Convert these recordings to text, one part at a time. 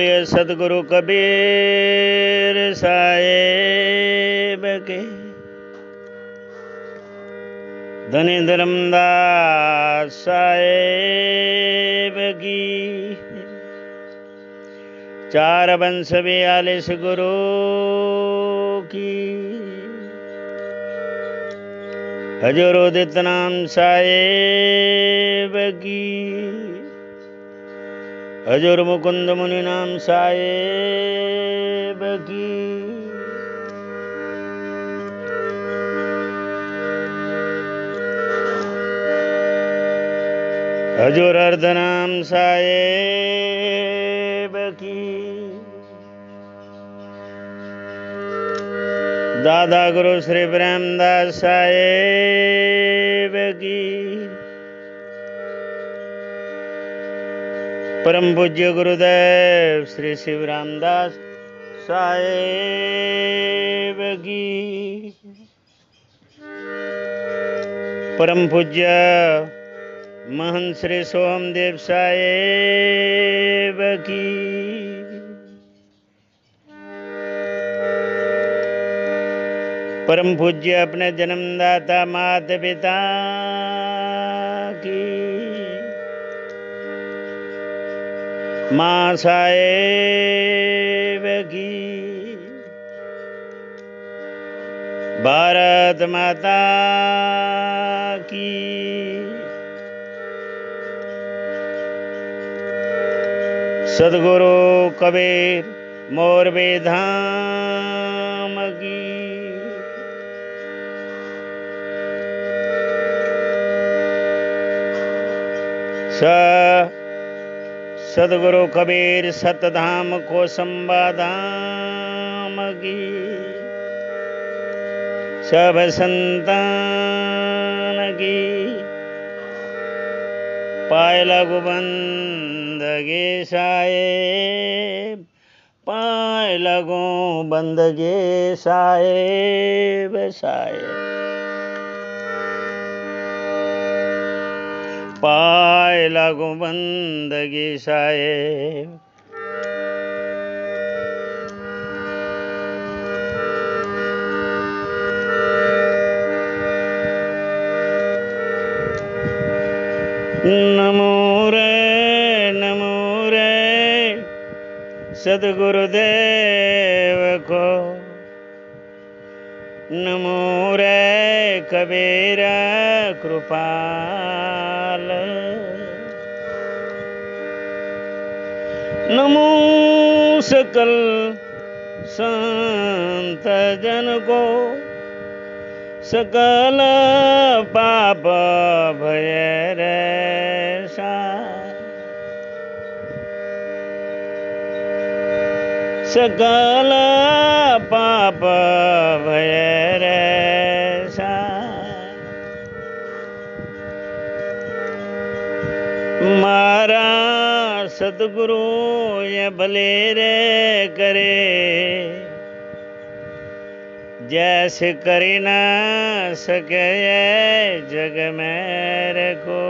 बोलिए सदगुरु कबीर साहेब के। धनी धर्मदास साहेब की। चार वंश 42 गुरु की। हजूर उदित नाम साहेब की। हजूर मुकुंद मुनि नाम साहेब की। हजूर अर्धनाम साहेब की। दादा गुरु श्री प्रेमदास साहेब की। परम पूज्य गुरुदेव श्री शिव रामदास साहेब की। परम पूज्य महंत श्री सोमदेव साहेब की। परम पूज्य अपने जन्मदाता माता पिता की। माँ साहेब की। भारत माता की। सदगुरु कबीर मोरबी धाम की। सदगुरु कबीर सतधाम कोसंबा धाम की। सब संतान की। पाय लगु बंदगे साहेब। पाय लगो बंदगे साहेब साहेब। पाय लगो बंदगी साहेब। नमो रे सदगुरुदेव को। नमो रे कबीर कृपाल। नमो सकल संत जन को। सकल पाप भय रैसा। सकल पाप भय रैसा। मारा सतगुरु ये भले रे करे। जैसे करी न सके जग मेरे को।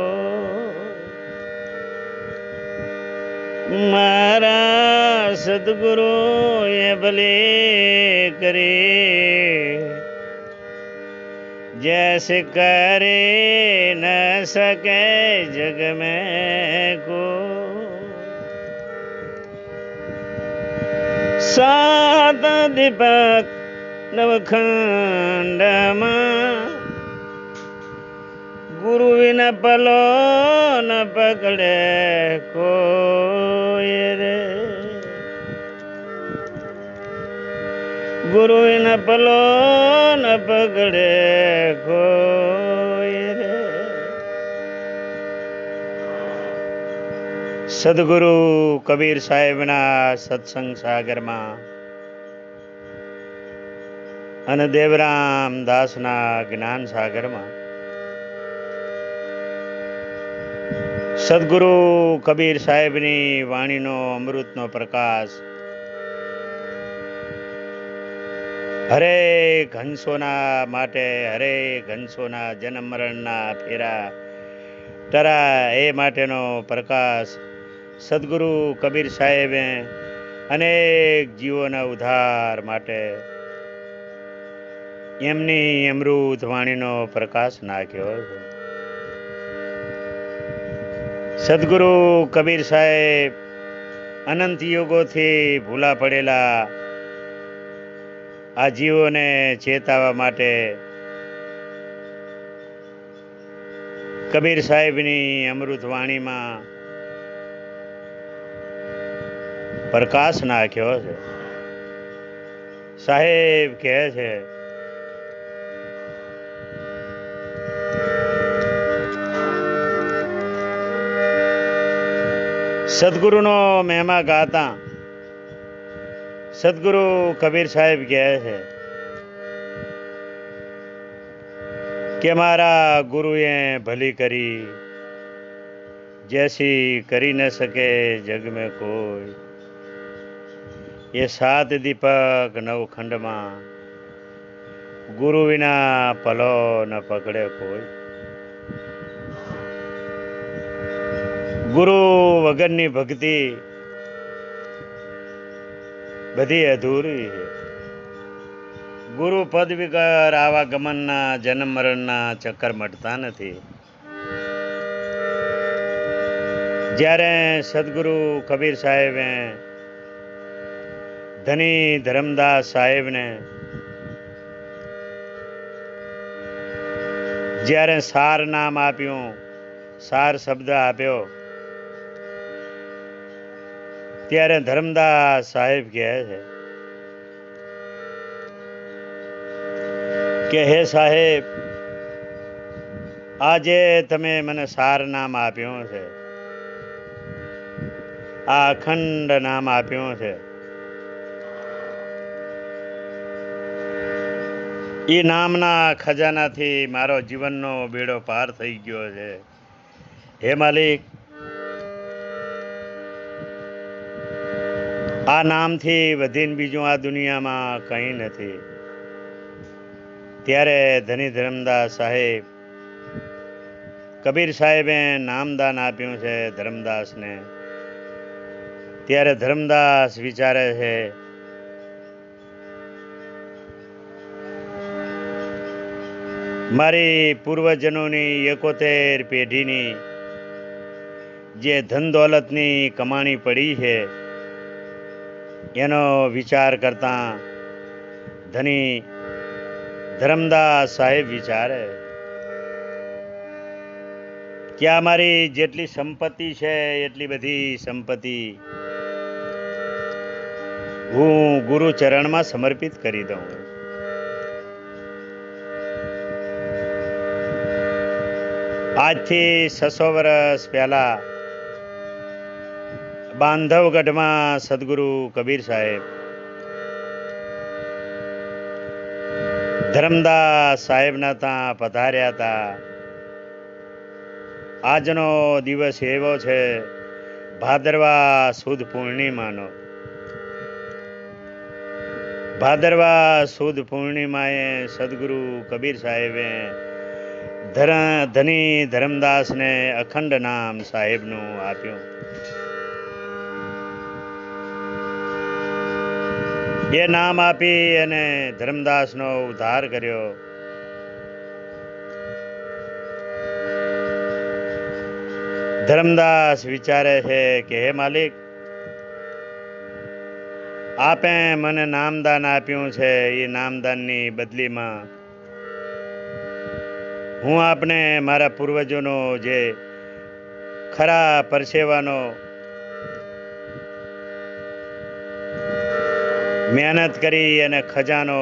मारा सतगुरु ये भले करे। जैसे करे न सके जग में को। सात दीपक नवखंड गुरु बिन पलो न पकड़े कोई रे। गुरु बिन पलो न पकड़े कोई रे। सदगुरु कबीर साहेब ना सत्संग सागर में અને દેવરામ દાસના જ્ઞાન સાગરમાં સદગુરુ કબીર સાહેબની વાણીનો અમૃતનો પ્રકાશ હરેક હંસોના માટે હરેક હંસોના જન્મ મરણના ફેરા ટરા એ માટેનો પ્રકાશ સદગુરુ કબીર સાહેબે અનેક જીવોના ઉદ્ધાર માટે એમની અમૃત વાણીનો પ્રકાશ નાખ્યો છે. સદગુરુ કબીર સાહેબ અનંત યુગોથી ભૂલા પડેલા આ જીવોને ચેતાવવા માટે કબીર સાહેબની અમૃત વાણીમાં પ્રકાશ નાખ્યો છે. સાહેબ કહે છે, સદગુરુનો મહિમા ગાતા સદગુરુ કબીર સાહેબ કહે છે કે મારા ગુરુએ ભલી કરી જૈસી કરી ન શકે જગ મેં કોઈ. એ 7 દીપક નવખંડમાં ગુરુ વિના પલો ન પકડે કોઈ. ગુરુ વગરની ભક્તિ બધી અધૂરી છે. ગુરુ પદ વગર આવાગમનના જન્મ મરણના ચક્કર મટતા નથી. જ્યારે સદગુરુ કબીર સાહેબે ધની ધરમદાસ સાહેબને જ્યારે સાર નામ આપ્યું, સાર શબ્દ આપ્યો, ત્યારે ધરમદાસ સાહેબ કહે છે કે હે સાહેબ, આજે તમે મને સાર નામ આપ્યું છે, આ અખંડ નામ આપ્યું છે, એ નામના ખજાનાથી મારો જીવનનો બેડો પાર થઈ ગયો છે. હે માલિક, આ નામથી વધીને બીજું આ દુનિયામાં કંઈ નથી. ત્યારે ધની ધરમદાસ સાહેબ કબીર સાહેબે નામદાન આપ્યું છે ધરમદાસને. ત્યારે ધરમદાસ વિચારે છે મારી પૂર્વજનોની 71 પેઢીની જે ધન દોલતની કમાણી પડી છે એનો વિચાર કરતા ધની ધરમદાસ સાહેબ વિચારે કે આ મારી જેટલી સંપત્તિ છે એટલી બધી સંપત્તિ હું ગુરુ ચરણમાં સમર્પિત કરી દઉં. આજથી 600 વર્ષ પહેલા બાંધવગઢમાં સદગુરુ કબીર સાહેબ ધરમદાસ સાહેબના ત્યાં પધાર્યા હતા. આજનો દિવસ એવો છે, ભાદરવા સુદ પૂર્ણિમાનો. ભાદરવા સુદ પૂર્ણિમાએ સદગુરુ કબીર સાહેબે ધની ધરમદાસને અખંડ નામ સાહેબનું આપ્યું. એ નામ આપી અને ધરમદાસનો ઉદ્ધાર કર્યો. ધરમદાસ વિચારે છે કે હે માલિક, આપે મને નામદાન આપ્યું છે, એ નામદાનની બદલીમાં હું આપને મારા પૂર્વજોનો જે ખરા પરસેવાનો મહેનત કરી અને ખજાનો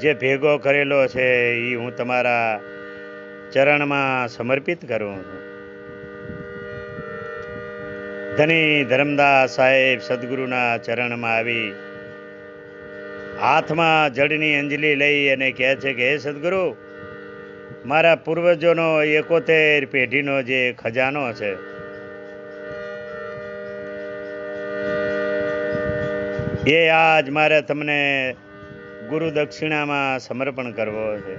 જે ભેગો કરેલો છે એ હું તમારા ચરણમાં સમર્પિત કરું છું. ધની ધરમદાસ સાહેબ સદગુરુના ચરણમાં આવી હાથમાં જળની અંજલિ લઈ અને કહે છે કે હે સદગુરુ, મારા પૂર્વજોનો 71 પેઢીનો જે ખજાનો છે એ આજ મારે તમને ગુરુ દક્ષિણામાં સમર્પણ કરવો છે.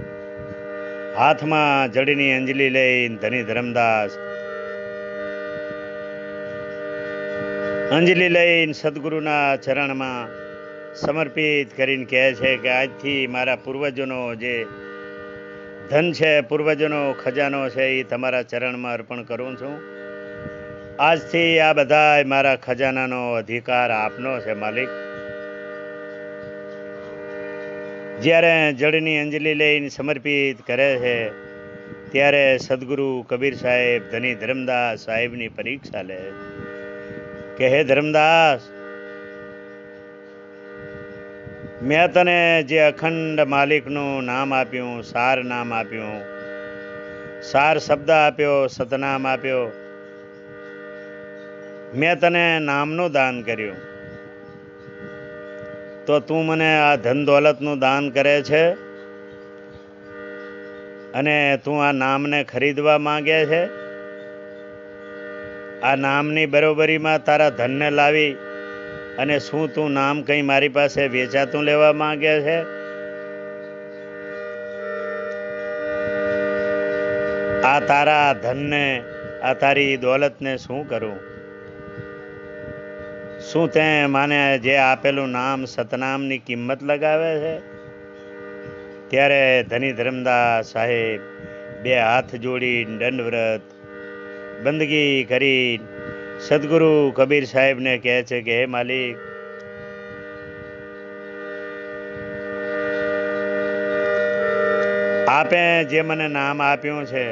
હાથમાં જળની અંજલિ લઈ ધની ધરમદાસ અંજલિ લઈને સદગુરુના ચરણમાં સમર્પિત કરીને કહે છે કે આજથી મારા પૂર્વજોનો જે ધન છે, પૂર્વજોનો ખજાનો છે, એ તમારા ચરણમાં અર્પણ કરું છું. આજથી આ બધા મારા ખજાનાનો અધિકાર આપનો છે માલિક. જ્યારે જળની અંજલિ લઈને સમર્પિત કરે છે ત્યારે સદગુરુ કબીર સાહેબ ધની ધર્મદાસ સાહેબની પરીક્ષા લે કે હે ધર્મદાસ, મેં તને જે અખંડ માલિકનું નામ આપ્યું, સાર નામ આપ્યું, સાર શબ્દ આપ્યો, સતનામ આપ્યો, મેં તને નામનું દાન કર્યું, તો તું મને આ ધન દોલતનું દાન કરે છે અને તું આ નામને ખરીદવા માંગે છે. આ નામની બરોબરીમાં તારા ધનને લાવી અને શું તું નામ કંઈ મારી પાસે વેચાતું લેવા માંગે છે? આ તારા ધનને, આ તારી દોલતને શું કરું? શું તે માને જે આપેલું નામ સતનામની કિંમત લગાવે છે? ત્યારે ધની ધર્મદાસ સાહેબ બે હાથ જોડી દંડવ્રત બંદગી કરી સદગુરુ કબીર સાહેબને કહે છે કે હે માલિક, આપે જે મને નામ આપ્યું છે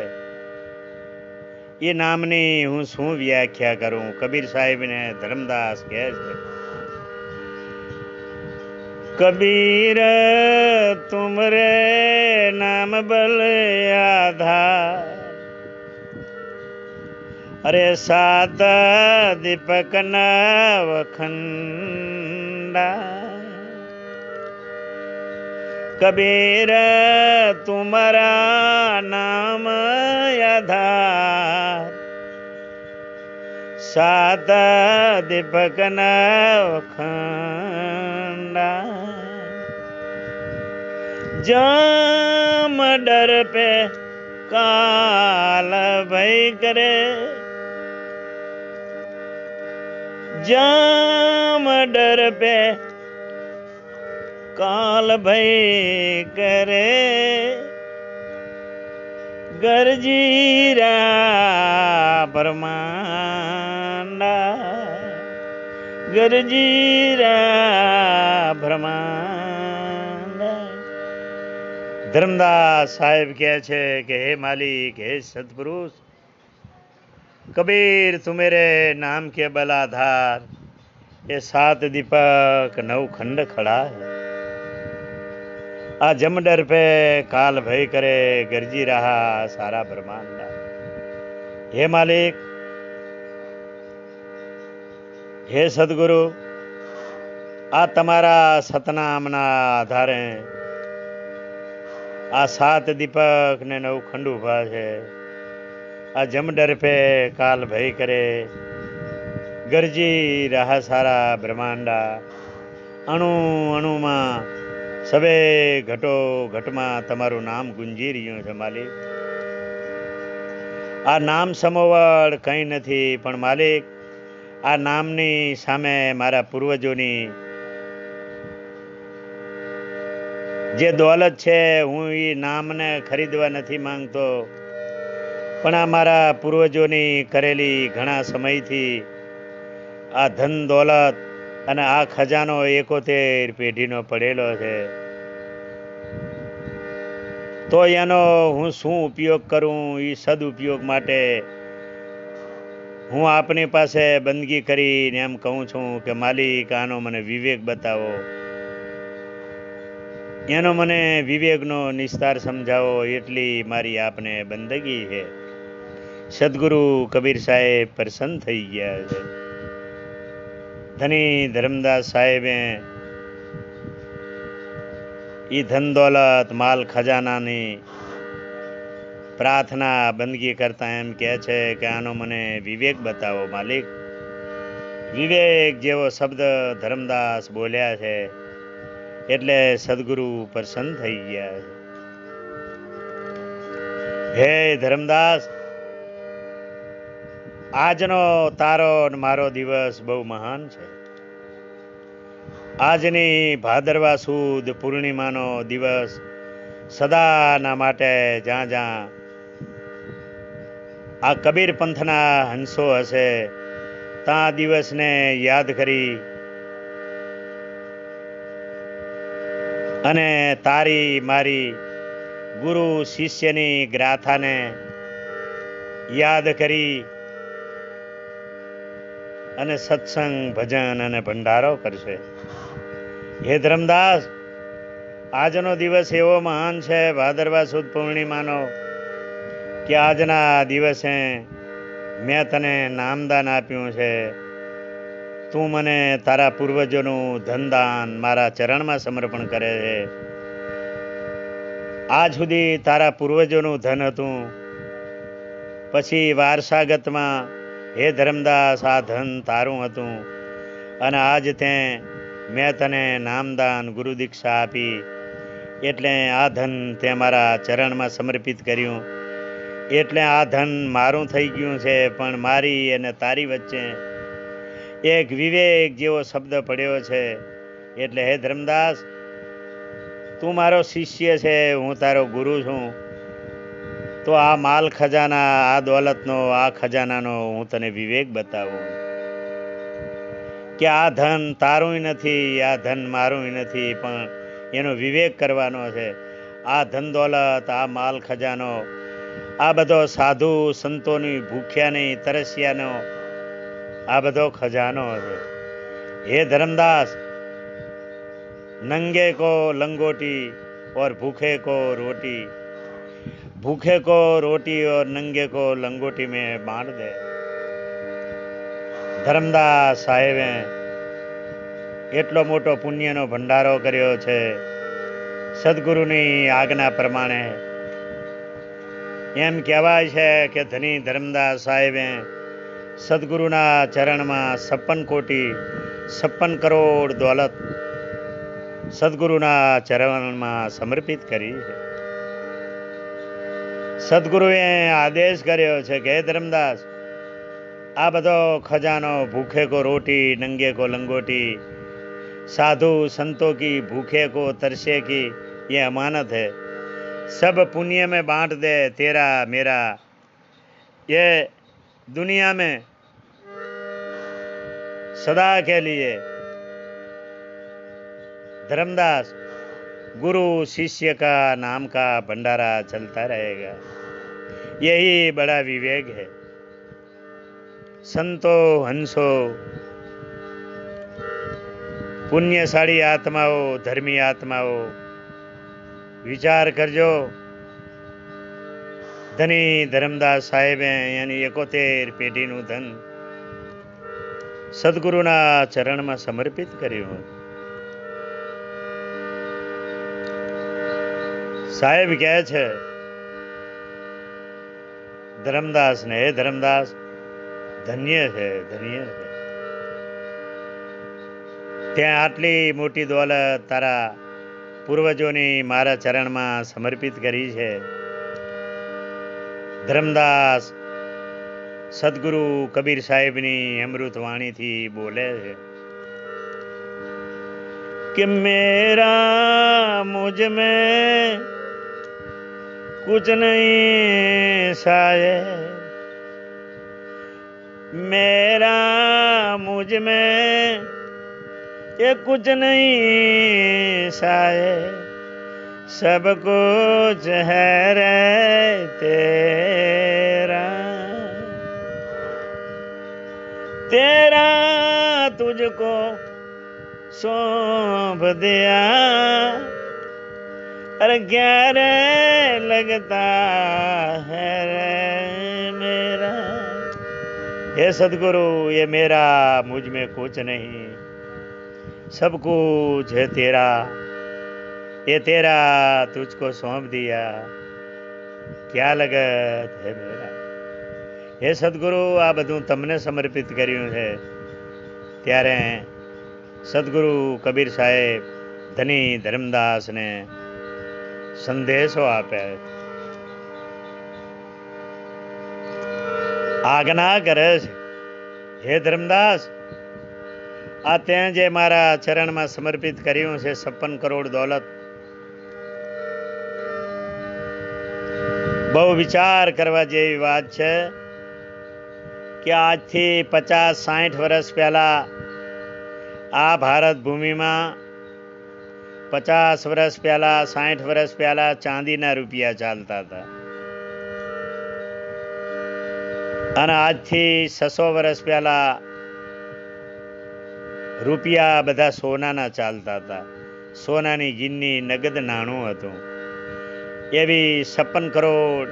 એ નામની હું શું વ્યાખ્યા કરું? કબીર સાહેબને ધર્મદાસ કહે છે, કબીર તુમરે નામ બલ આધાર, અરે સાત દીપક નવખંડા, કબીર તુમરા નામ આધાર, સાત દીપક નવખંડા, जाम डर पे काल भय करे, जाम डर पे काल भय करे, गरजीरा ब्रह्मांडा, गरजीरा ब्रह्मांडा. ધર્મદાસ સાહેબ કહે છે કે હે માલિક, હે સદપુરુષ, કબીર તુમેરે નામ કે બલ આધાર, ये सात दीपक नव खंड खड़ा है, आ जम डर पे काल भय करे, गरजी रहा सारा ब्रह्मांड. हे मालिक, हे સદગુરુ, આ તમારા સતનામના આધારે આ સાત દીપક ને નવ ખંડ ઉભા છે. આ જમ ડર પે કાલ ભય કરે, ગરજી રહા સારા બ્રહ્માંડા. અણુ અણુમાં સવે ઘટો ઘટમાં તમારું નામ ગુંજી રહ્યું છે માલિક. આ નામ સમોવડ કંઈ નથી, પણ માલિક આ નામની સામે મારા પૂર્વજોની જે દોલત છે, હું એ નામને ખરીદવા નથી માંગતો, પણ આ મારા પૂર્વજોની કરેલી ઘણા સમયથી આ ધન દોલત અને આ ખજાનો 71 પેઢીનો પડેલો છે, તો એનો હું શું ઉપયોગ કરું? એ સદઉપયોગ માટે હું આપની પાસે બંદગી કરીને એમ કહું છું કે માલિક, આનો મને વિવેક બતાવો, એનો મને વિવેકનો નિસ્તાર સમજાવો, એટલી મારી આપને બંદગી છે. સદગુરુ કબીર સાહેબ પ્રસન્ન થઈ ગયા છે. ધની ધર્મદાસ સાહેબે એ ધન દોલત માલ ખજાનાની પ્રાર્થના બંદગી કરતા એમ કહે છે કે આનો મને વિવેક બતાવો માલિક. વિવેક જેવો શબ્દ ધર્મદાસ બોલ્યા છે એટલે સદગુરુ પ્રસન્ન થઈ ગયા છે. હે ધર્મદાસ, આજનો તારો ને મારો દિવસ બહુ મહાન છે. આજની ભાદરવા સુદ પૂર્ણિમાનો દિવસ સદાના માટે જ્યાં જ્યાં આ કબીર પંથના હંસો હશે ત્યાં દિવસને યાદ કરી અને તારી મારી ગુરુ શિષ્યની ગાથાને યાદ કરી અને સત્સંગ ભજન અને ભંડારો કરશે. હે ધર્મદાસ, આજનો દિવસ એવો મહાન છે ભાદરવા સુદ પૂર્ણિમાનો કે આજના દિવસે મેં તને નામદાન આપ્યું છે. તું મને તારા પૂર્વજોનું ધનદાન મારા ચરણમાં સમર્પણ કરે છે. આજ સુધી તારા પૂર્વજોનું ધન હતું, પછી વારસાગતમાં હે ધર્મદાસ આ ધન તારું હતું અને આજ મેં તને નામદાન ગુરુ દીક્ષા આપી એટલે આ ધન તે મારા ચરણમાં સમર્પિત કર્યું. એટલે આ ધન મારું થઈ ગયું છે. પણ મારી અને તારી વચ્ચે એક વિવેક જેવો શબ્દ પડ્યો છે. એટલે હે ધર્મદાસ, તું મારો શિષ્ય છે, હું તારો ગુરુ છું. તો આ માલ ખજાના, આ દોલતનો, આ ખજાનાનો હું તને વિવેક બતાવું કે આ ધન તારું નથી, આ ધન મારું નથી, પણ એનો વિવેક કરવાનો છે. આ ધન દોલત, આ માલ ખજાનો, આ બધો સાધુ સંતોની ભૂખ્યા નહીં તરસ્યાનો આ બધો ખજાનો છે. હે ધર્મદાસ, नंगे को लंगोटी और भूखे को रोटी, भूखे को रोटी और नंगे को लंगोटी में बांट दे. ધર્મદાસ સાહેબે એટલો મોટો પુણ્યનો ભંડારો કર્યો છે. સદગુરુની આજ્ઞા પ્રમાણે એમ કહેવાય છે કે ધની ધર્મદાસ સાહેબે સદગુરુના ચરણમાં 56 કરોડ દોલત સદગુરુના ચરણમાં સમર્પિત કરી છે. સદગુરુએ આદેશ કર્યો છે કે હે ધર્મદાસ, આ બધો खजानो भूखे को रोटी नंगे को लंगोटी, साधु संतों की भूखे को तरसे की ये अमानत है. सब पुण्य में बांट दे तेरा मेरा. ये दुनिया में सदा के लिए धर्मदास गुरु शिष्य का नाम का भंडारा चलता रहेगा. यही बड़ा विवेक है. संतो हंसो, पुण्यशाળી આત્માઓ, ધર્મી આત્માઓ વિચાર કરજો. ધની ધર્મદાસ સાહેબે એની 71 પેઢીનું ધન સદગુરુના ચરણમાં સમર્પિત કર્યું. સાહેબ કહે છે ધર્મદાસને, હે ધર્મદાસ, ધન્ય છે, ધન્ય છે. ત્યાં આટલી મોટી દોલત તારા પૂર્વજોની મારા ચરણમાં સમર્પિત કરી છે. ધર્મદાસ સદગુરુ કબીર સાહેબની અમૃત વાણીથી બોલે છે કે મેરા મુझ में कुछ नहीं शायद, मेरा मुझ में ये कुछ नहीं शायद, सब कुछ है रे तेरा. तेरा तुझको सौंप दिया, अरे क्या रे लगता है रे मेरा. हे सदगुरु, ये मेरा मुझ में कुछ नहीं, सब कुछ है तेरा. ये तेरा तुझको सौंप दिया, क्या लगत है मेरा. हे સદગુરુ, આ બધું તમને સમર્પિત કર્યું છે. ત્યારે સદગુરુ કબીર સાહેબ ધની ધર્મદાસને સંદેશો આપે. આજ્ઞા કરે છે, હે ધર્મદાસ, આ તે જે મારા ચરણમાં સમર્પિત કર્યું છે 56 કરોડ દોલત, બહુ વિચાર કરવા જેવી વાત છે કે આજથી 50-60 વર્ષ પહેલા આ ભારત ભૂમિમાં 50 વર્ષ પહેલા 60 વર્ષ પહેલા ચાંદીના રૂપિયા ચાલતા હતા અને આજથી 600 વર્ષ પહેલા રૂપિયા બધા સોનાના ચાલતા હતા. સોનાની ગિન્ની નગદ નાણું હતું. એવી 56 કરોડ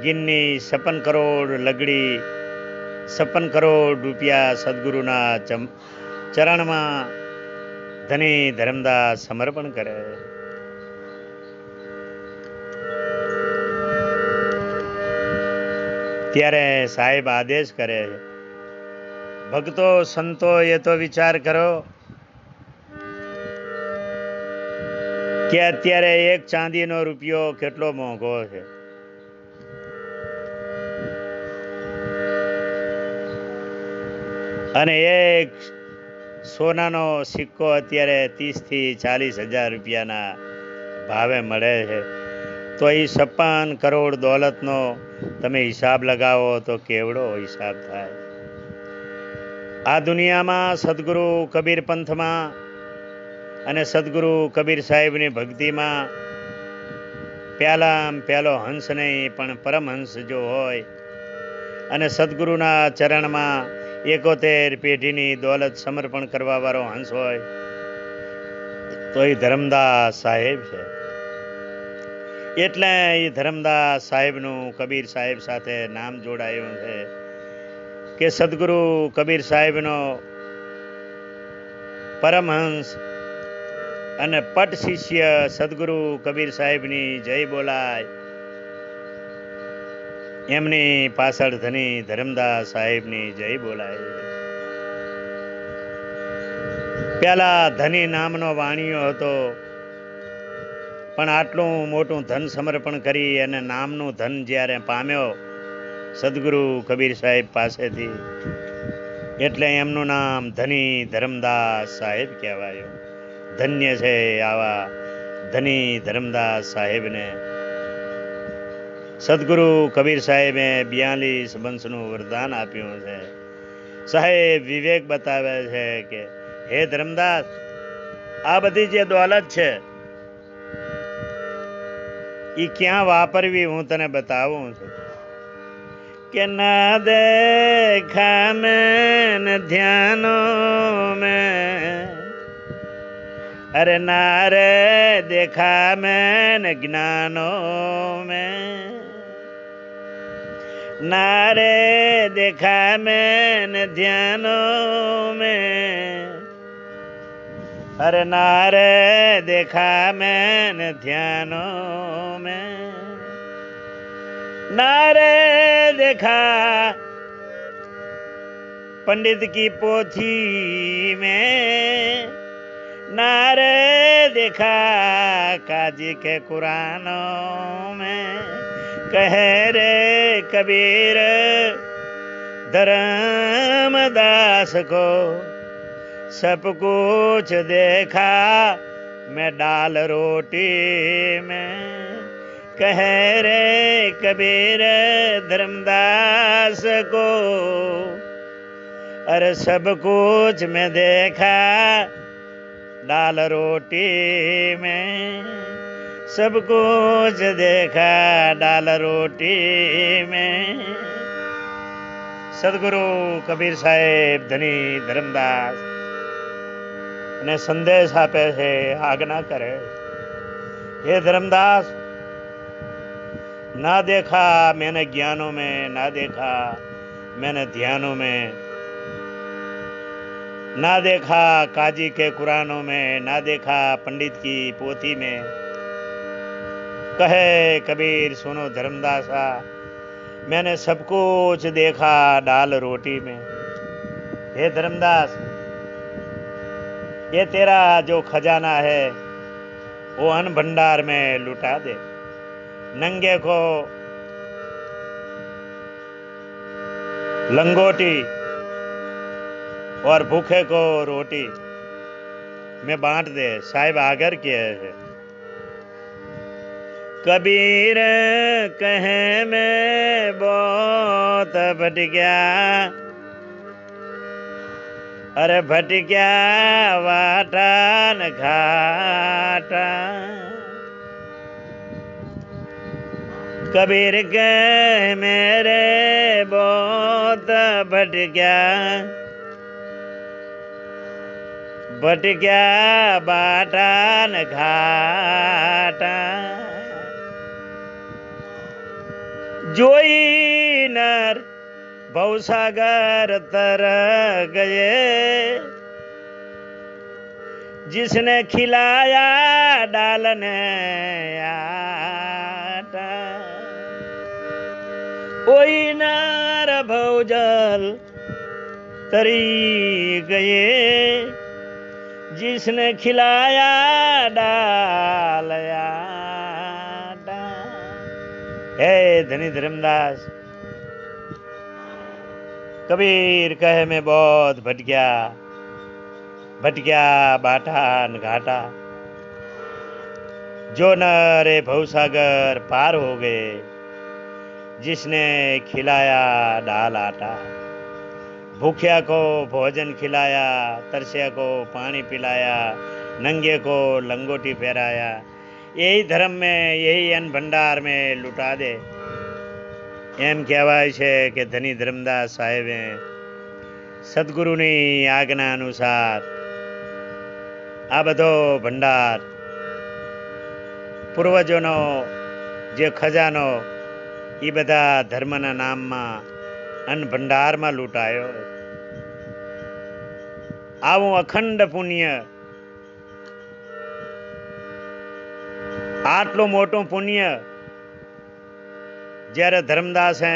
ગિન્ની, 56 કરોડ લગડી, 56 કરોડ રૂપિયા સદગુરુના ચરણમાં ધની ધર્મદાસ સમર્પણ કરે. ત્યારે સાહેબ આદેશ કરે, ભક્તો સંતો એ તો વિચાર કરો કે અત્યારે એક ચાંદીનો રૂપિયો કેટલો મોંઘો છે. અને એક સોનાનો સિક્કો અત્યારે 30,000 થી 40,000 રૂપિયાના ભાવે મળે છે. તો એ 56 કરોડ દોલતનો તમે હિસાબ લગાવો તો કેવડો હિસાબ થાય. આ દુનિયામાં સદગુરુ કબીર પંથમાં અને સદગુરુ કબીર સાહેબની ભક્તિમાં પહેલો હંસ નહીં પણ પરમહંસ જો હોય અને સદગુરુના ચરણમાં 71 પેઢીની દોલત સમર્પણ કરવા વાળો હંસ હોય તો એ ધર્મદાસ સાહેબ છે. એટલે એ ધર્મદાસ સાહેબનું કબીર સાહેબ સાથે નામ જોડાયું છે કે સદગુરુ કબીર સાહેબનો પરમહંસ અને પટ શિષ્ય સદગુરુ કબીર સાહેબની જય બોલાય, એમની પાછળ ધની ધર્મદાસ સાહેબની જય બોલાય. પેલા ધની નામનો વાણિયો હતો, પણ આટલું મોટું ધન સમર્પણ કરી અને નામનું ધન જ્યારે પામ્યો સદગુરુ કબીર સાહેબ પાસેથી, એટલે એમનું નામ ધની ધર્મદાસ સાહેબ કહેવાયું. ધન્ય છે આવા ધની ધર્મદાસ સાહેબને સદગુરુ કબીર સાહેબે 42 બંશનું વરદાન આપ્યું છે. સાહેબ વિવેક બતાવે છે કે હે ધર્મદાસ, આ બધી જે દોલત છે એ ક્યાં વાપરવી હું તને બતાવું છું કે ના દેખા મેં ધ્યાનો મેં, અરે ના રે દેખા મેં જ્ઞાનો મેં, ના રે દેખા મેં ધ્યાનો મેં, અરે ના રે દેખા મેં ધ્યાનો में, नारे देखा पंडित की पोथी में, नारे देखा काजी के कुरानों में, कहे रे कबीर धर्मदास को सब कुछ देखा मैं डाल रोटी में, कहे रे कबीर धर्मदास को अरे सब कुछ मैं देखा डाल रोटी में, सब कुछ देखा डाल रोटी में. સદગુરુ કબીર સાહેબ ધની ધર્મદાસ ને સંદેશ આપે છે, આજ્ઞા કરે, हे धर्मदास, ना देखा मैंने ज्ञानों में, ना देखा मैंने ध्यानों में, ना देखा काजी के कुरानों में, ना देखा पंडित की पोथी में, कहे कबीर सुनो धर्मदासा, मैंने सब कुछ देखा डाल रोटी में. हे धर्मदास, ये तेरा जो खजाना है वो अन्न भंडार में लुटा दे, नंगे को लंगोटी और भूखे को रोटी में बांट दे, साहिब आगर किए है। कबीर कहे मैं बहुत भटक्या, अरे भटक्या वाटा न घाटा। कबीर कहे मेरे बहुत भटक्या, भटक्या बाटा न घाटा। जोई नर भवसागर तर गए, जिसने खिलाया डालने आटा। ओई नर भवजल तरी गए, जिसने खिलाया डालया। हे धनी धर्मदास, कबीर कहे मैं बहुत भटक्या, भटक्या बाटा न घाटा। जो नरे भवसागर पार हो गए, जिसने खिलाया डाल आटा। भूख्या को भोजन खिलाया, तरसिया को पानी पिलाया, नंगे को लंगोटी पहराया। यही धर्म में, यही अन्न भंडार में लुटा दे। एम कहेवाय छे के धनी धर्मदास साहेबे सद्गुरुनी आज्ञा अनुसार आ बधो भंडार पूर्वजोनो जे खजानो ई बधा धर्मना नाममां अन्न भंडारमां लूंटायो। आवुं अखंड पुण्य, आटलुं मोटुं पुण्य જ્યારે ધર્મદાસે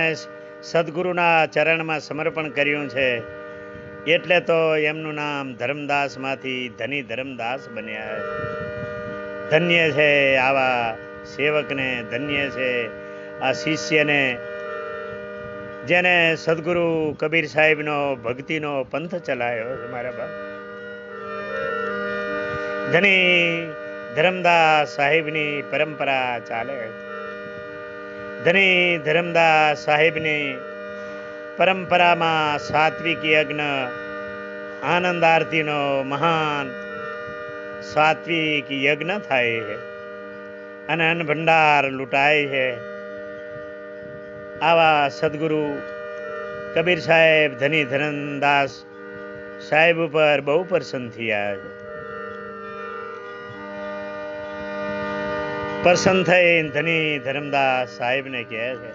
સદગુરુના ચરણમાં સમર્પણ કર્યું છે, એટલે તો એમનું નામ ધર્મદાસમાંથી ધની ધર્મદાસ બન્યા. ધન્ય છે આવા સેવકને, ધન્ય છે આ શિષ્યને, જેને સદગુરુ કબીર સાહેબનો ભક્તિનો પંથ ચલાવ્યો છે. મારા બાપ ધની ધર્મદાસ સાહેબની પરંપરા ચાલે. ધની ધર્મદાસ સાહેબની પરંપરામાં સાત્વિક યજ્ઞ, આનંદ આરતીનો મહાન સાત્વિક યજ્ઞ થાય છે અને અન્ન ભંડાર લૂંટાય છે. આવા સદગુરુ કબીર સાહેબ ધની ધર્મદાસ સાહેબ ઉપર બહુ પ્રસન્ન થયા છે. प्रसन्न थे धनी धर्मदास साहिब ने कहे थे,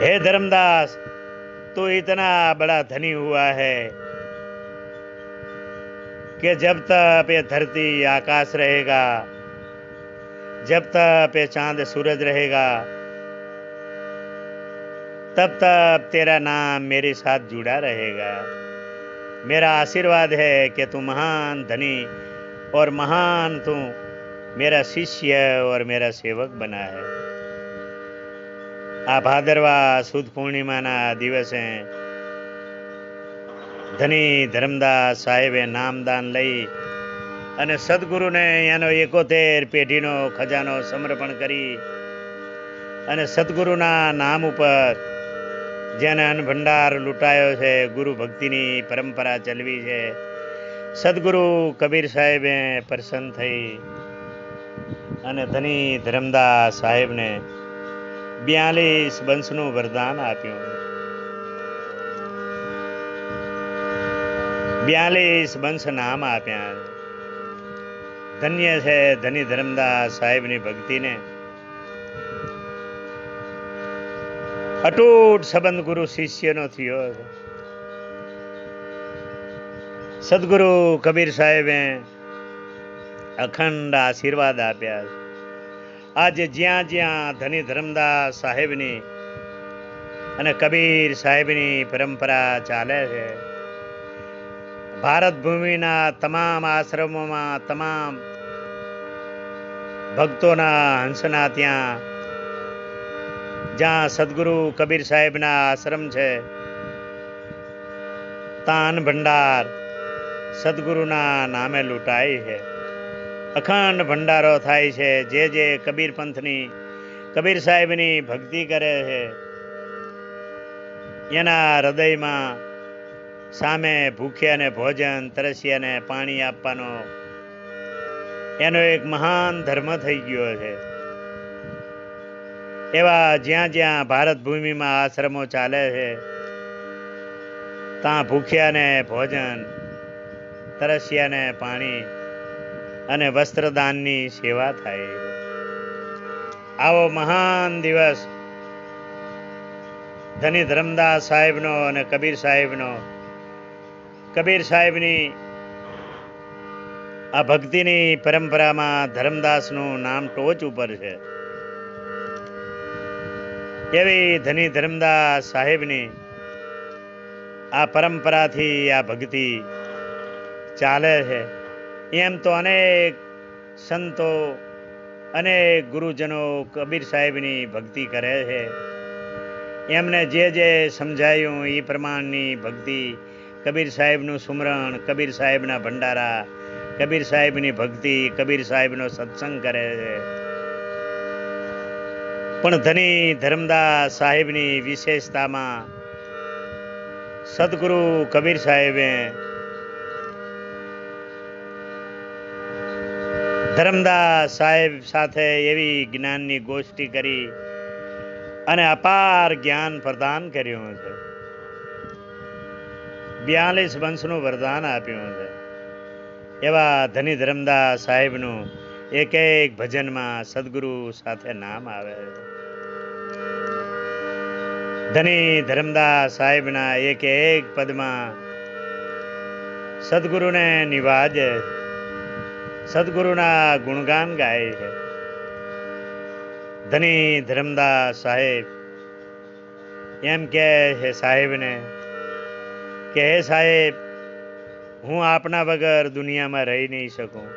हे धर्मदास, तू इतना बड़ा धनी हुआ है कि जब तक ये धरती आकाश रहेगा, जब तक ये चांद सूरज रहेगा, तब तक तेरा नाम मेरे साथ जुड़ा रहेगा. मेरा आशीर्वाद है कि तू महान धनी और महान तू मेरा शिष्य और मेरा सेवक बना है. आ भादरवा सुद पूर्णिमाना दिवसे धनी धर्मदास साहेबे नामदान लई અને સદગુરુને એનો 71 પેઢીનો ખજાનો સમર્પણ કરી અને સદગુરુના નામ ઉપર જેને અન્ન ભંડાર લૂંટાયો છે, ગુરુ ભક્તિની પરંપરા ચલવી છે. સદગુરુ કબીર સાહેબે પ્રસન્ન થઈ અને ધની ધર્મદાસ સાહેબને 42 બંસનું વરદાન આપ્યું. 42 બંસ નામ આપ્યા. ધન્ય છે ધની ધર્મદાસ સાહેબની ભક્તિને. અતૂટ સંબંધ ગુરુ શિષ્યનો થયો છે. સદગુરુ કબીર સાહેબે અખંડ આશીર્વાદ આપ્યા. આજે જ્યાં જ્યાં ધની ધર્મદાસ સાહેબની અને કબીર સાહેબની પરંપરા ચાલે છે, ભારત ભૂમિના તમામ આશ્રમોમાં તમામ ભક્તોના હંસના ત્યાં જ્યાં સદગુરુ કબીર સાહેબના આશ્રમ છે, તાન ભંડાર સદગુરુના નામે લૂંટાય છે. અખંડ ભંડારો થાય છે. જે કબીર પંથની, કબીર સાહેબની ભક્તિ કરે છે, એના હૃદયમાં સામે ભૂખ્યાને ભોજન, તરસ્યાને પાણી આપવાનો એનો એક મહાન ધર્મ થઈ ગયો છે. એવા જ્યાં જ્યાં ભારત ભૂમિમાં આશ્રમો ચાલે છે, ત્યાં ભૂખ્યાને ભોજન, તરસ્યાને પાણી અને વસ્ત્રદાનની સેવા થાય. આવો મહાન દિવસ ધની ધરમદાસ સાહેબનો અને કબીર સાહેબનો, કબીર સાહેબની આ ભક્તિની પરંપરામાં ધરમદાસનું નામ ટોચ ઉપર છે. એવી ધની ધરમદાસ સાહેબની આ પરંપરાથી આ ભક્તિ ચાલે છે. એમ તો અનેક સંતો, અનેક ગુરુજનો કબીર સાહેબની ભક્તિ કરે છે. એમને જે સમજાયું એ પ્રમાણની ભક્તિ, કબીર સાહેબનું સુમરણ, કબીર સાહેબના ભંડારા, કબીર સાહેબની ભક્તિ, કબીર સાહેબનો સત્સંગ કરે છે. પણ ધની ધરમદાસ સાહેબની વિશેષતામાં સદગુરુ કબીર સાહેબે ધરમદાસ સાહેબ સાથે એવી જ્ઞાનની ગોષ્ઠી કરી અને અપાર જ્ઞાન પ્રદાન કર્યું છે. 42 વંશનું વરદાન આપ્યું છે. એવા ધની ધરમદાસ સાહેબનું એક એક ભજનમાં સદગુરુ સાથે નામ આવે છે. ધની ધરમદાસ સાહેબના એક એક પદમાં સદગુરુને નિવાજે, સદગુરુના ગુણગાન ગાય છે. ધની ધરમદાસ સાહેબ એમ કહે છે સાહેબને કે હે સાહેબ, હું આપના વગર દુનિયામાં રહી નહીં શકું.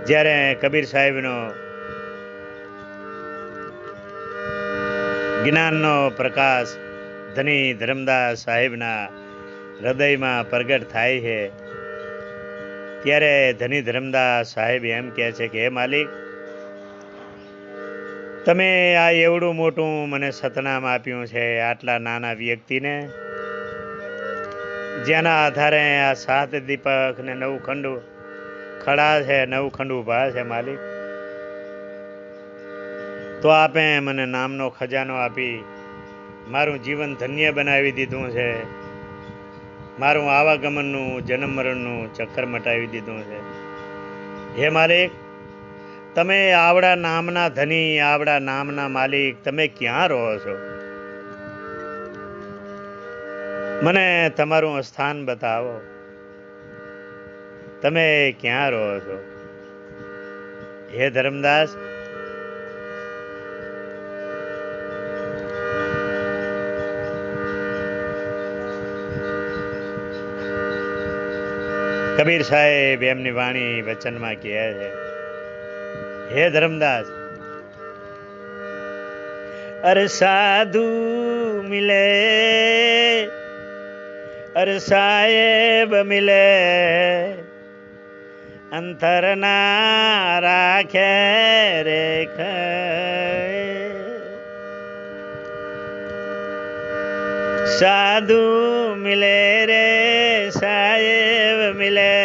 જ્યારે કબીર સાહેબનો જ્ઞાનનો પ્રકાશ ધની ધરમદાસ સાહેબના હૃદયમાં પ્રગટ થાય છે, ત્યારે ધની ધરમદાસ સાહેબ એમ કહે છે કે હે માલિક, તમે આ એવડું મોટું મને સતનામ આપ્યું છે, આટલા નાના વ્યક્તિને, જેના આધારે આ 7 દીપક ને 9 ખંડ ખડા છે, 9 ખંડ ઉભા છે માલિક, તો આપે મને નામનો ખજાનો આપી મારું જીવન ધન્ય બનાવી દીધું છે. મારું આવાગમનનું, જન્મ મરણનું ચક્કર મટાવી દીધું છે. હે માલિક, તમે આવડા નામના ધની, આવડા નામના માલિક, તમે ક્યાં રહો છો? મને તમારું સ્થાન બતાવો. તમે ક્યાં રહો છો? હે ધરમદાસ, કબીર સાહેબ એમની વાણી વચનમાં કહે છે, હે ધરમદાસ, અરે સાધુ મિલે, અરે સાહેબ મિલે, અંતર ના રાખે રેખ. સાધુ મિલે રે, સાહેબ મિલે,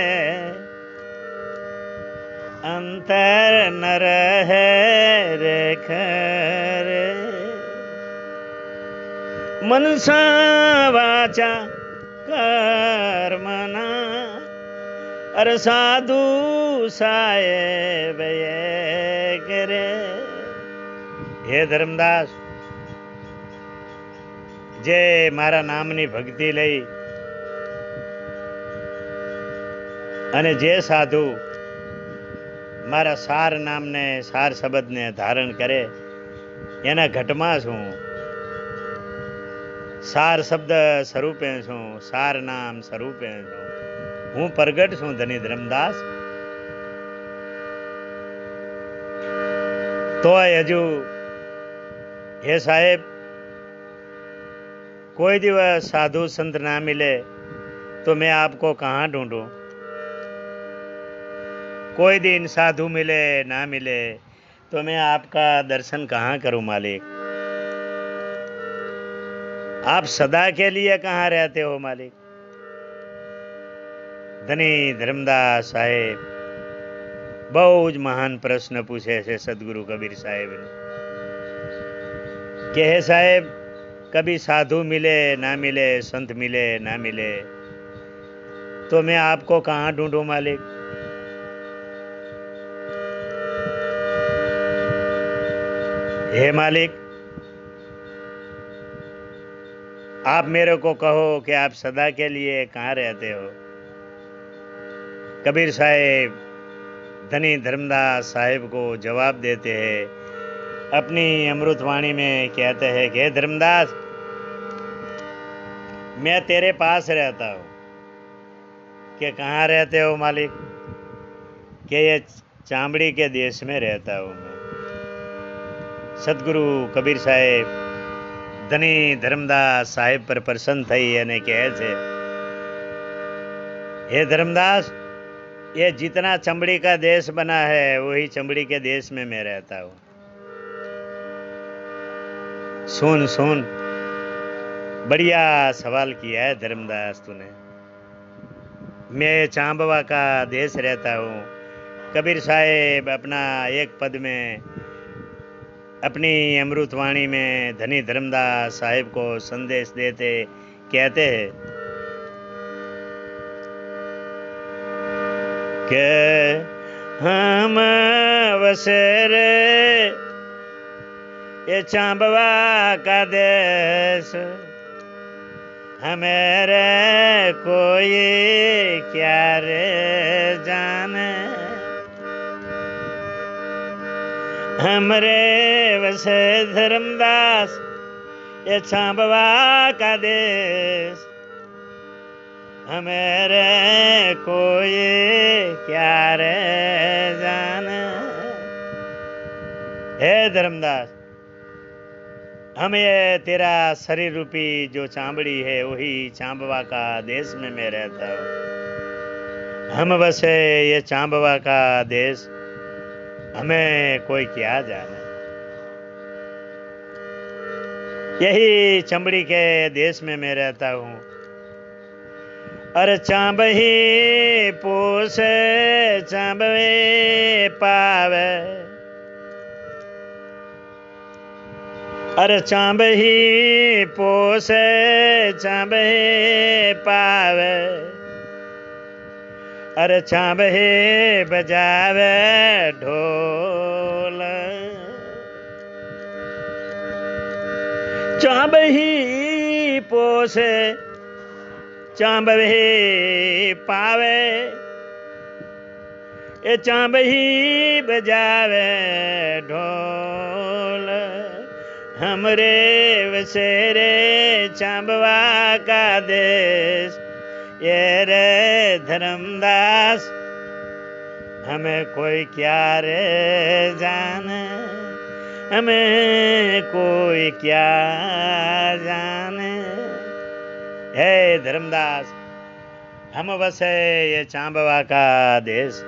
અંતર ન રહે રેખ રે. મનસા વાચા કર્મના, અરે સાધુ સાહેબ એક રે. હે ધરમદાસ, જે મારા નામની ભક્તિ લઈ અને જે સાધુ મારા સાર નામને, સાર શબ્દને ધારણ કરે, એના ઘટમાં છું, સાર શબ્દ સ્વરૂપે છું, સાર નામ સ્વરૂપે છું, હું પ્રગટ છું ધની ધરમદાસ. तो हजू हे साहेब कोई दिवस साधु संत ना मिले तो मैं आपको कहाँ ढूंढूं? कोई दिन साधु मिले ना मिले तो मैं आपका दर्शन कहाँ करूं मालिक? आप सदा के लिए कहाँ रहते हो मालिक? धनी धर्मदास साहेब बहुत જ મહાન પ્રશ્ન પૂછે છે સદગુરુ કબીર સાહેબને કે હે સાહેબ कभी साधु मिले ना मिले संत मिले ना मिले तो मैं आपको कहाँ ढूंढूं मालिक? हे मालिक आप मेरे को कहो कि आप सदा के लिए कहाँ रहते हो? कबीर साहेब धनी धर्मदास साहिब को जवाब देते हैं, अपनी अमृतवाणी में कहते हैं कि धर्मदास मैं तेरे पास रहता हूँ। कि कहाँ रहते हो मालिक? कि ये चामड़ी के देश में रहता हूँ मैं। सदगुरु कबीर साहेब धनी धर्मदास साहेब पर प्रसन्न थई અને કહે છે हे धर्मदास ये जितना चमड़ी का देश बना है वही चमड़ी के देश में मैं रहता हूँ। सुन सुन बढ़िया सवाल किया है धर्मदास तूने। मैं चांबवा का देश रहता हूँ। कबीर साहेब अपना एक पद में अपनी अमृतवाणी में धनी धर्मदास साहिब को संदेश देते कहते हैं कि हम वसेरे ये चांबवा का देश हमेरे कोई क्या रे जाने। हमरे वसे धर्मदास ये चांबवा का देश हमेरे कोई क्या रे जाने। हे धर्मदास हम ये तेरा शरीर रूपी जो चामड़ी है वही चांबवा का देश में मैं रहता हूँ। हम बसे ये चांबवा का देश हमें कोई क्या जाने। यही चमड़ी के देश में मैं रहता हूँ। अरे चांबही पोसे चांबवे पावे। अरे चांबही पोसे चांबहे पावे। अरे चांबहे बजावे ढोल। चांबही पोसे चांबहे पावे। ये चांबही बजावे ढोल। हमरे वसेरे चांबवा का देश ये रे धर्मदास हमें कोई क्या रे जाने। हमें कोई क्या जाने। हे धर्मदास हम वसे ये चांबवा का देश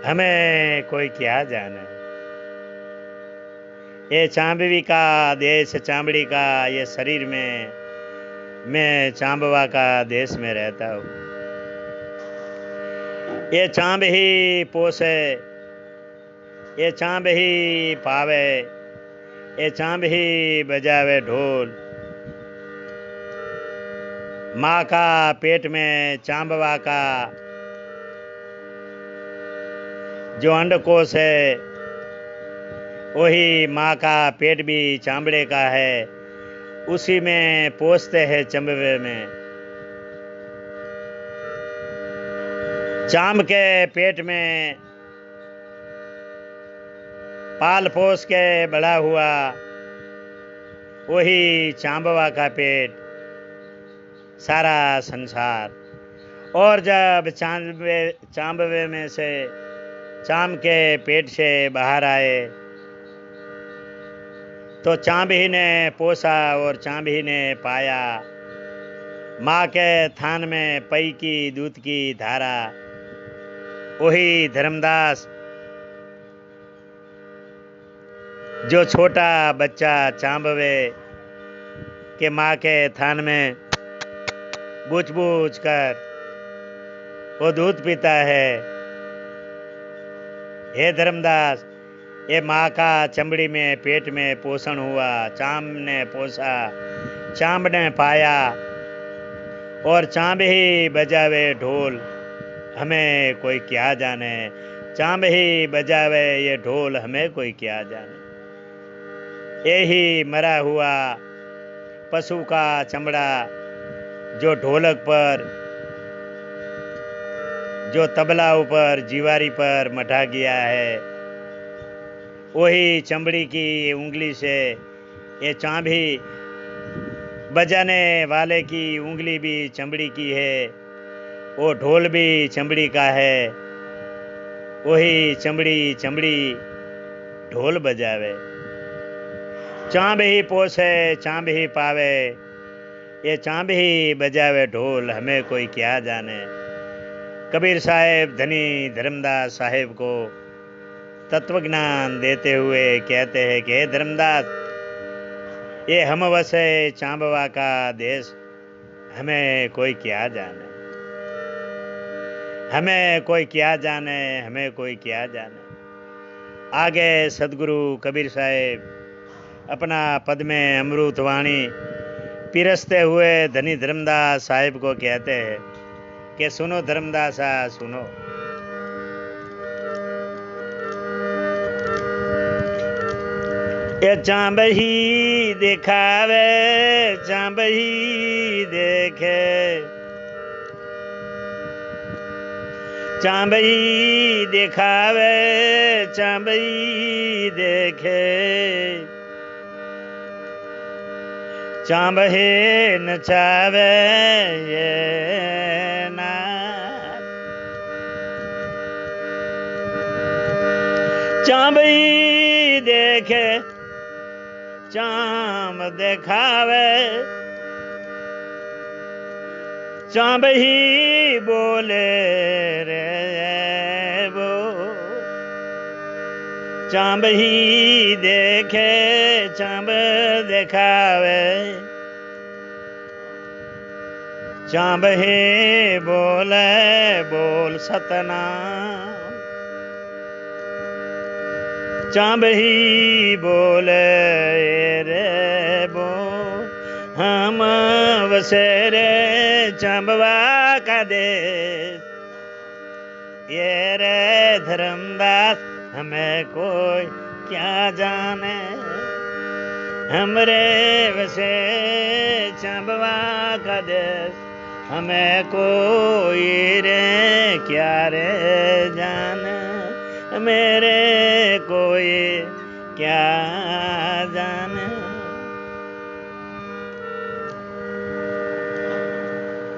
हमें कोई क्या जाने। ये चांबवी का देश चामड़ी का ये शरीर में मैं चांबवा का देश में रहता हूँ। ये चांब ही पोसे ये चांब ही पावे। ये चांब ही बजावे ढोल। माँ का पेट में चांबवा का जो अंडकोश है वही माँ का पेट भी चामड़े का है। उसी में पोसते हैं चंबवे में। चांब के पेट में पाल पोस के बड़ा हुआ वही चांबवा का पेट सारा संसार। और जब चांबवे में से चाम के पेट से बाहर आए तो चांब ही ने पोसा और चांब ही ने पाया। माँ के थान में पई की दूध की धारा। वही धर्मदास जो छोटा बच्चा चांबवे के माँ के थान में बूझ बूझ कर वो दूध पीता है। हे धर्मदास, ये माँ का चमड़ी में पेट में पोषण हुआ, चांब ने पोसा, चांब ने पाया और चांब ही बजावे ढोल, हमें कोई क्या जाने। चांब ही बजावे ये ढोल, हमें कोई क्या जाने। यही मरा हुआ पशु का चमड़ा जो ढोलक पर, जो तबला ऊपर, जीवारी पर मढ़ा गया है, वही चमड़ी की उंगली से ये चांब ही बजाने वाले की उंगली भी चमड़ी की है, वो ढोल भी चमड़ी का है। वही चमड़ी चमड़ी ढोल बजावे। चांब ही पोसे, चांब ही पावे, ये चांब ही बजावे ढोल, हमें कोई क्या जाने। कबीर साहेब धनी धर्मदास साहेब को तत्व ज्ञान देते हुए कहते हैं कि हे धर्मदास, ये हम वसे चांबवा का देश, हमें कोई क्या जाने, हमें कोई क्या जाने, हमें कोई क्या जाने। आगे सदगुरु कबीर साहेब अपना पद में अमृत वाणी पिरसते हुए धनी धर्मदास साहिब को कहते हैं कि सुनो धर्मदासा सुनो। ये चांब ही दिखावे, चांब ही देखे, चांब ही दिखावे, चांब ही देखे, चांब ही नचावे ये नाच। चांब ही देखे, चांब दिखावे, चांब ही बोले रे वो, चांब ही देखे, चांब दिखावे, चांब ही बोले बोल सतनाम, चांब ही बोले रे बोल, हम वसेरे चांबवा का देश। ये रे धर्मदास, हमें कोई क्या जाने, हमरे वसे चांबवा का देश, हमें कोई रे क्या रे जाने, मेरे कोई क्या जाने।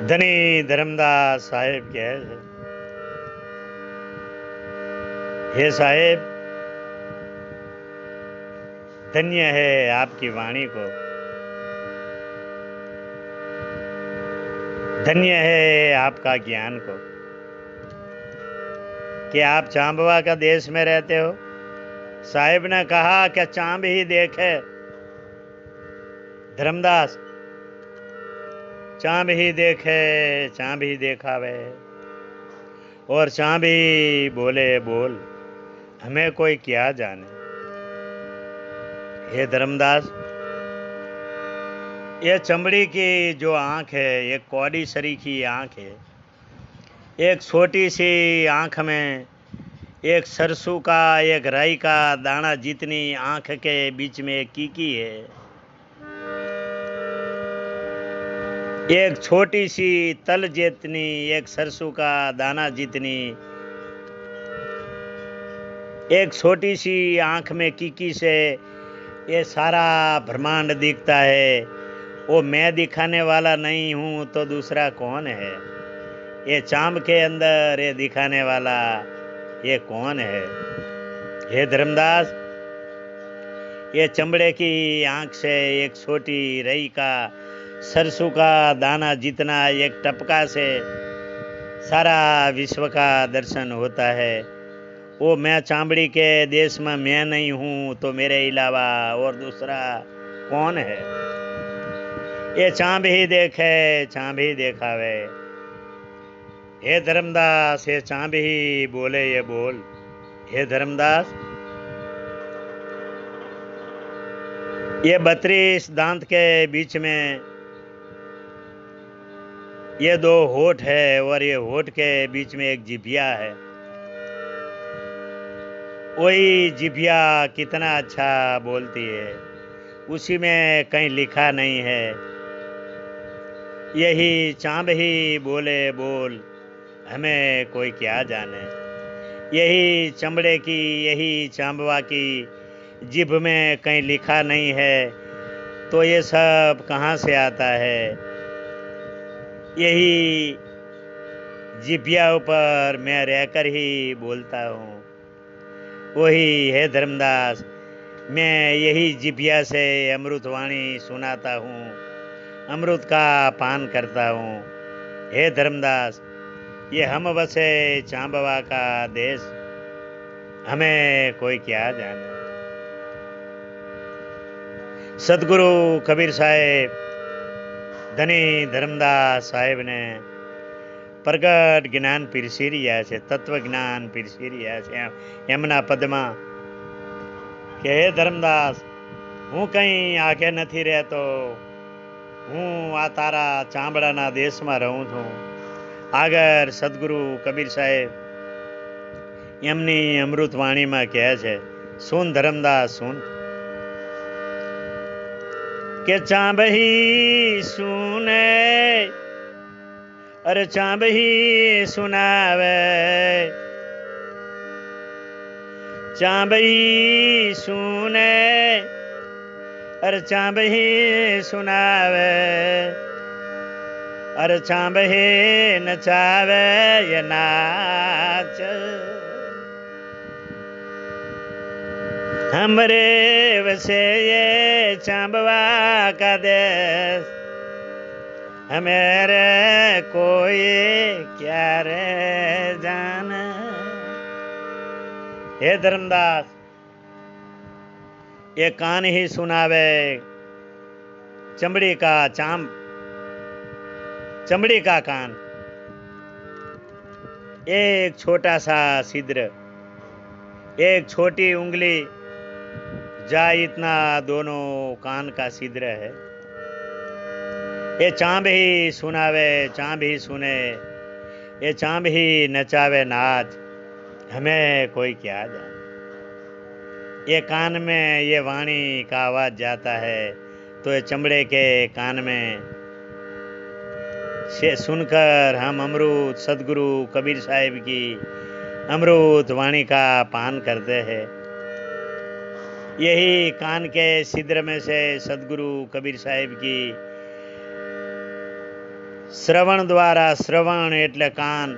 धनी धर्मदास साहेब के हे साहेब, धन्य है आपकी वाणी को, धन्य है आपका ज्ञान को कि आप चांबवा का देश में रहते हो। साहिब ने कहा कि चांब ही देखे धर्मदास, चांब ही देखे, चांब ही देखावे, और चांब ही बोले बोल, हमें कोई क्या जाने। हे धर्मदास, ये चमड़ी की जो आँख है, ये कौड़ी सरी की आँख है। एक छोटी सी आँख में एक सरसों का, एक राई का दाना जितनी आँख के बीच में एक कीकी है। एक छोटी सी तल जितनी, एक सरसों का दाना जितनी, एक छोटी सी आँख में कीकी से ये सारा ब्रह्मांड दिखता है। वो मैं दिखाने वाला नहीं हूँ तो दूसरा कौन है। ये चांब के अंदर ये दिखाने वाला ये कौन है? हे धर्मदास, ये चमड़े की आंख से एक छोटी रई का सरसों का दाना जितना एक टपका से सारा विश्व का दर्शन होता है। वो मैं चामड़ी के देश में मैं नहीं हूँ तो मेरे अलावा और दूसरा कौन है? ये चांद ही देखे चांद ही देखावे। हे धर्मदास, ये चांद ही बोले ये बोल। हे धर्मदास, ये 32 दांत के बीच में ये 2 होठ है और ये होठ के बीच में एक जिभिया है। वही जिभिया कितना अच्छा बोलती है, उसी में कहीं लिखा नहीं है। यही चांद ही बोले बोल, हमें कोई क्या जाने। यही चमड़े की, यही चांबवा की जिभ में कहीं लिखा नहीं है तो ये सब कहाँ से आता है? यही जिभिया ऊपर मैं रहकर ही बोलता हूँ। वही है धर्मदास, मैं यही जिभिया से अमृतवाणी सुनाता हूँ, अमृत का पान करता हूँ। हे धर्मदास, ये हम बसे चांबवा का देश, हमें कोई क्या जाने। सदगुरु कबीर साहेब धनी धर्मदास साहेब ने प्रगट જ્ઞાન પીરસી રહ્યા છે, તત્વ જ્ઞાન પીરસી રહ્યા છે એમના પદમાં કે હે ધર્મદાસ, હું કંઈ આગે નથી રહેતો, હું આ તારા ચામડાના દેશમાં રહું છું. આગળ સદગુરુ કબીર સાહેબ એમની અમૃત વાણીમાં કહે છે, સુન ધર્મદાસ સુન, કે ચાંબહી સુને अरे चांबही सुनावे, चांबही सुने अरे चांबही सुनावे, अरे चांबही नचावे ये नाच, हमरे वसे ये चांबवा का देश, हमेरे कोई क्या रे जाने. हे धर्मदास, ये कान ही सुनावे, चमड़ी का चमड़ी का कान, एक छोटा सा छिद्र, एक छोटी उंगली जा इतना दोनों कान का छिद्र है. ये चांब ही सुनावे, चांब ही सुने, ये चांब ही नचावे नाच, हमें कोई क्या जाने. ये कान में ये वाणी का आवाज जाता है तो ये चमड़े के कान में से सुनकर हम अमृत सदगुरु कबीर साहिब की अमृत वाणी का पान करते हैं. यही कान के छिद्र में से सदगुरु कबीर साहिब की श्रवण द्वारा, श्रवण एटले कान,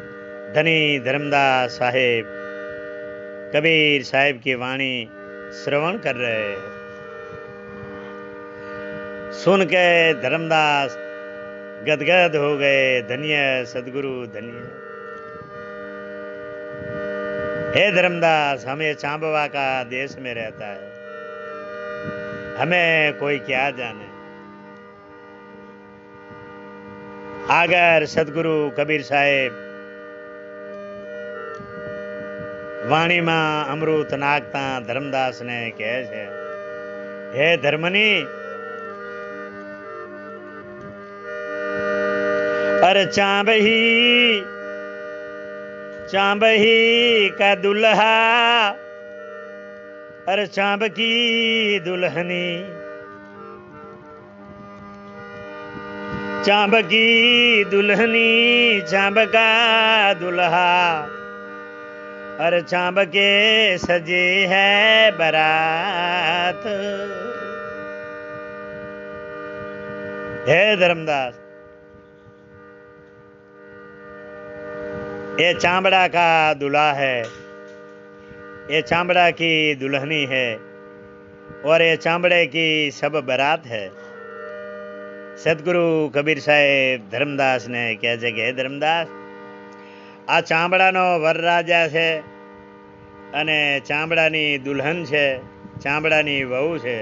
धनी धर्मदास साहेब कबीर साहिब की वाणी श्रवण कर रहे हैं. सुन के धर्मदास गदगद हो गए, धन्य सदगुरु धन्य. हे धर्मदास, हमें चांबवा का देश में रहता है, हमें कोई क्या जाने. आगर सदगुरु कबीर साहेब वाणी में अमृत नागता धर्मदास ने कहे छे, हे धर्मनी, अरे चांबही का दुल्हा, अरे चांब की दुल्हनी, चांब की दुल्हनी, चांब का दुल्हा, अरे चांब के सजे है बारात. हे धर्मदास, ये चांबड़ा का दूल्हा है ये चांबड़ा की दुल्हनी है और ये चांबड़े की सब बारात है। सतगुरु कबीर साहेब धर्मदास ने कहे છે કે હે ધર્મદાસ, આ ચાંબડાનો વરરાજા છે અને ચાંબડાની દુલ્હન છે, ચાંબડાની વહુ છે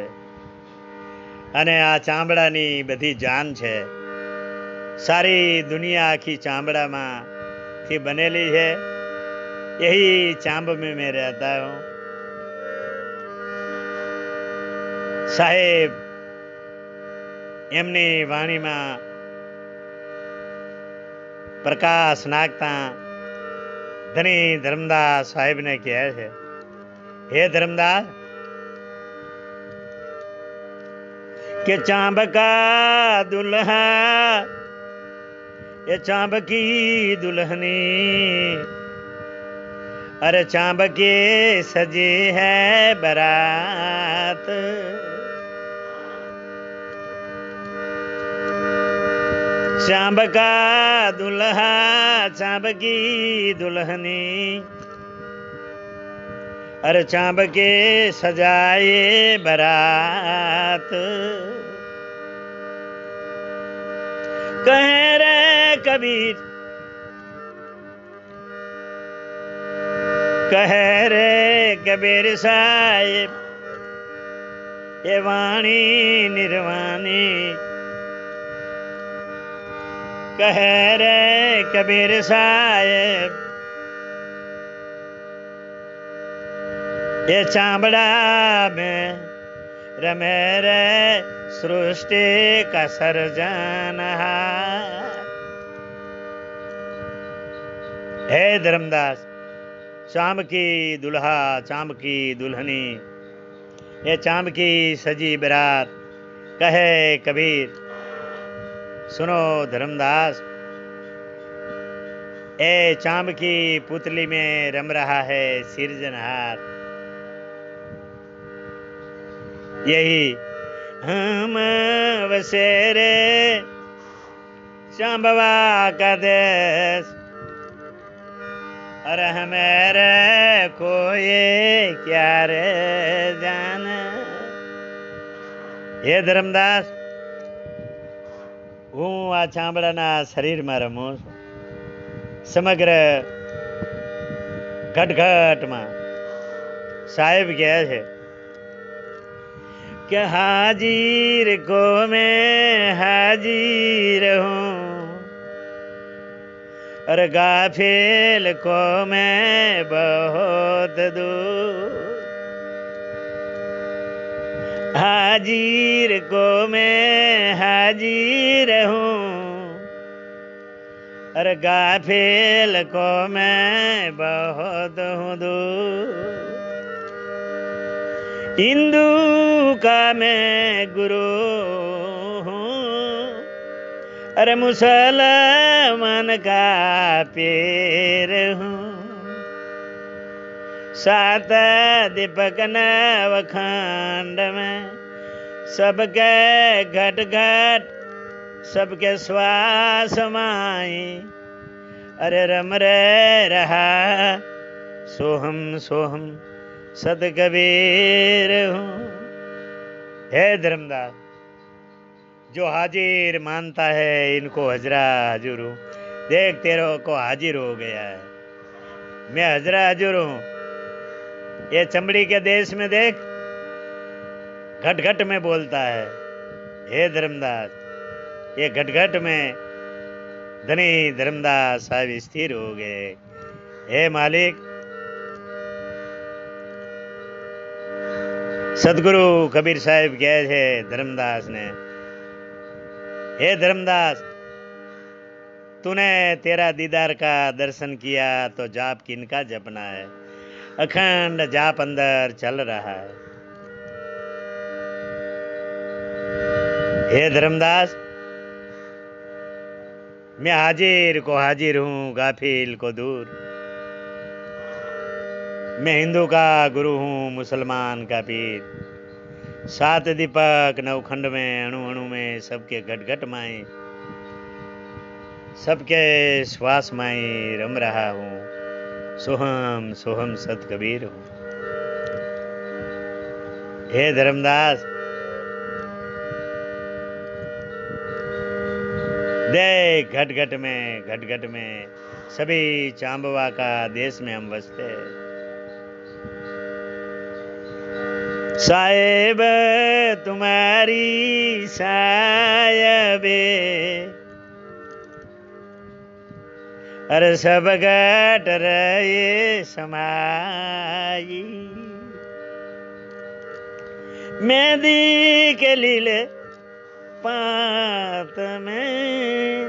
અને આ ચાંબડાની બધી જાન છે। सारी दुनिया आखी चांबड़ा की बनेली है। यही चांब में मैं रहता हूँ। साहेब एमनी वाणी में प्रकाश नाखता धनी धर्मदास साहेब ने कहा है, हे धर्मदास, के चांब का दुल्हा ये चांब की दुल्हनी, अरे चांब के सजे है बारात। चांब का दुल्हा चांब की दुल्हनी, अरे चांब के सजाए बारात। कहे रे कबीर, कहे रे कबीर साहेब, ये वाणी निर्वाणी। कहे रे कबीर साहेब, ये चांबड़ा में रमे रे सृष्टि का सर्जनहार। हे धर्मदास, चांब की दुल्हा चांब की दुल्हनी, ये चांब की सजी बारात। कहे कबीर, सुनो धर्मदास, ए चांब की पुतली में रम रहा है सिरजनहार। यही हम वसेरे चांबवा का देश, अरे हमेरे को ये क्या रे जान। ये धर्मदास, हूँ आ चांबड़ा शरीर में रमू समग्र घटघट में। साहेब कहे है कि हाजिर को मैं हाजिर हूँ, और गाफिल को मैं बहुत दूर। हाजिर को मैं हाजिर हूँ, और गाफिल को मैं बहुत हूँ दूर। हिंदू का मैं गुरु हूँ, अरे मुसलमान का पीर हूँ। सात दीपक नवखंड में सबके घट घट सबके श्वास माई, अरे रम रे रहा सोहम सोहम सद कबीर हूँ। हे धर्मदास, जो हाजिर मानता है इनको हजरा हजूर हूँ। देख तेरे को हाजिर हो गया है, मैं हजरा हजूर हूँ। ये चमड़ी के देश में देख घट घट में बोलता है। हे धर्मदास, ये घट घट में धनी धर्मदास साहब स्थिर हो गए। हे मालिक, सदगुरु कबीर साहब कहे थे धर्मदास ने, हे धर्मदास, तूने तेरा दीदार का दर्शन किया तो जाप किनका जपना है। अखंड जाप अंदर चल रहा है। हे धर्मदास, मैं हाजिर को हाजिर हूँ, गाफिल को दूर। मैं हिंदू का गुरु हूँ, मुसलमान का पीर। सात दीपक नवखंड में अणु अणु में सबके घट घट माई, सबके श्वास माई रम रहा हूँ। सोहम सोहम सत कबीर हूँ। हे धर्मदास, देख घट घट में सभी चांबवा का देश में हम बसते हैं। साहेब तुम्हारी सायबे, अरे सब घट रहे समाई, मेहंदी के लीले पात में,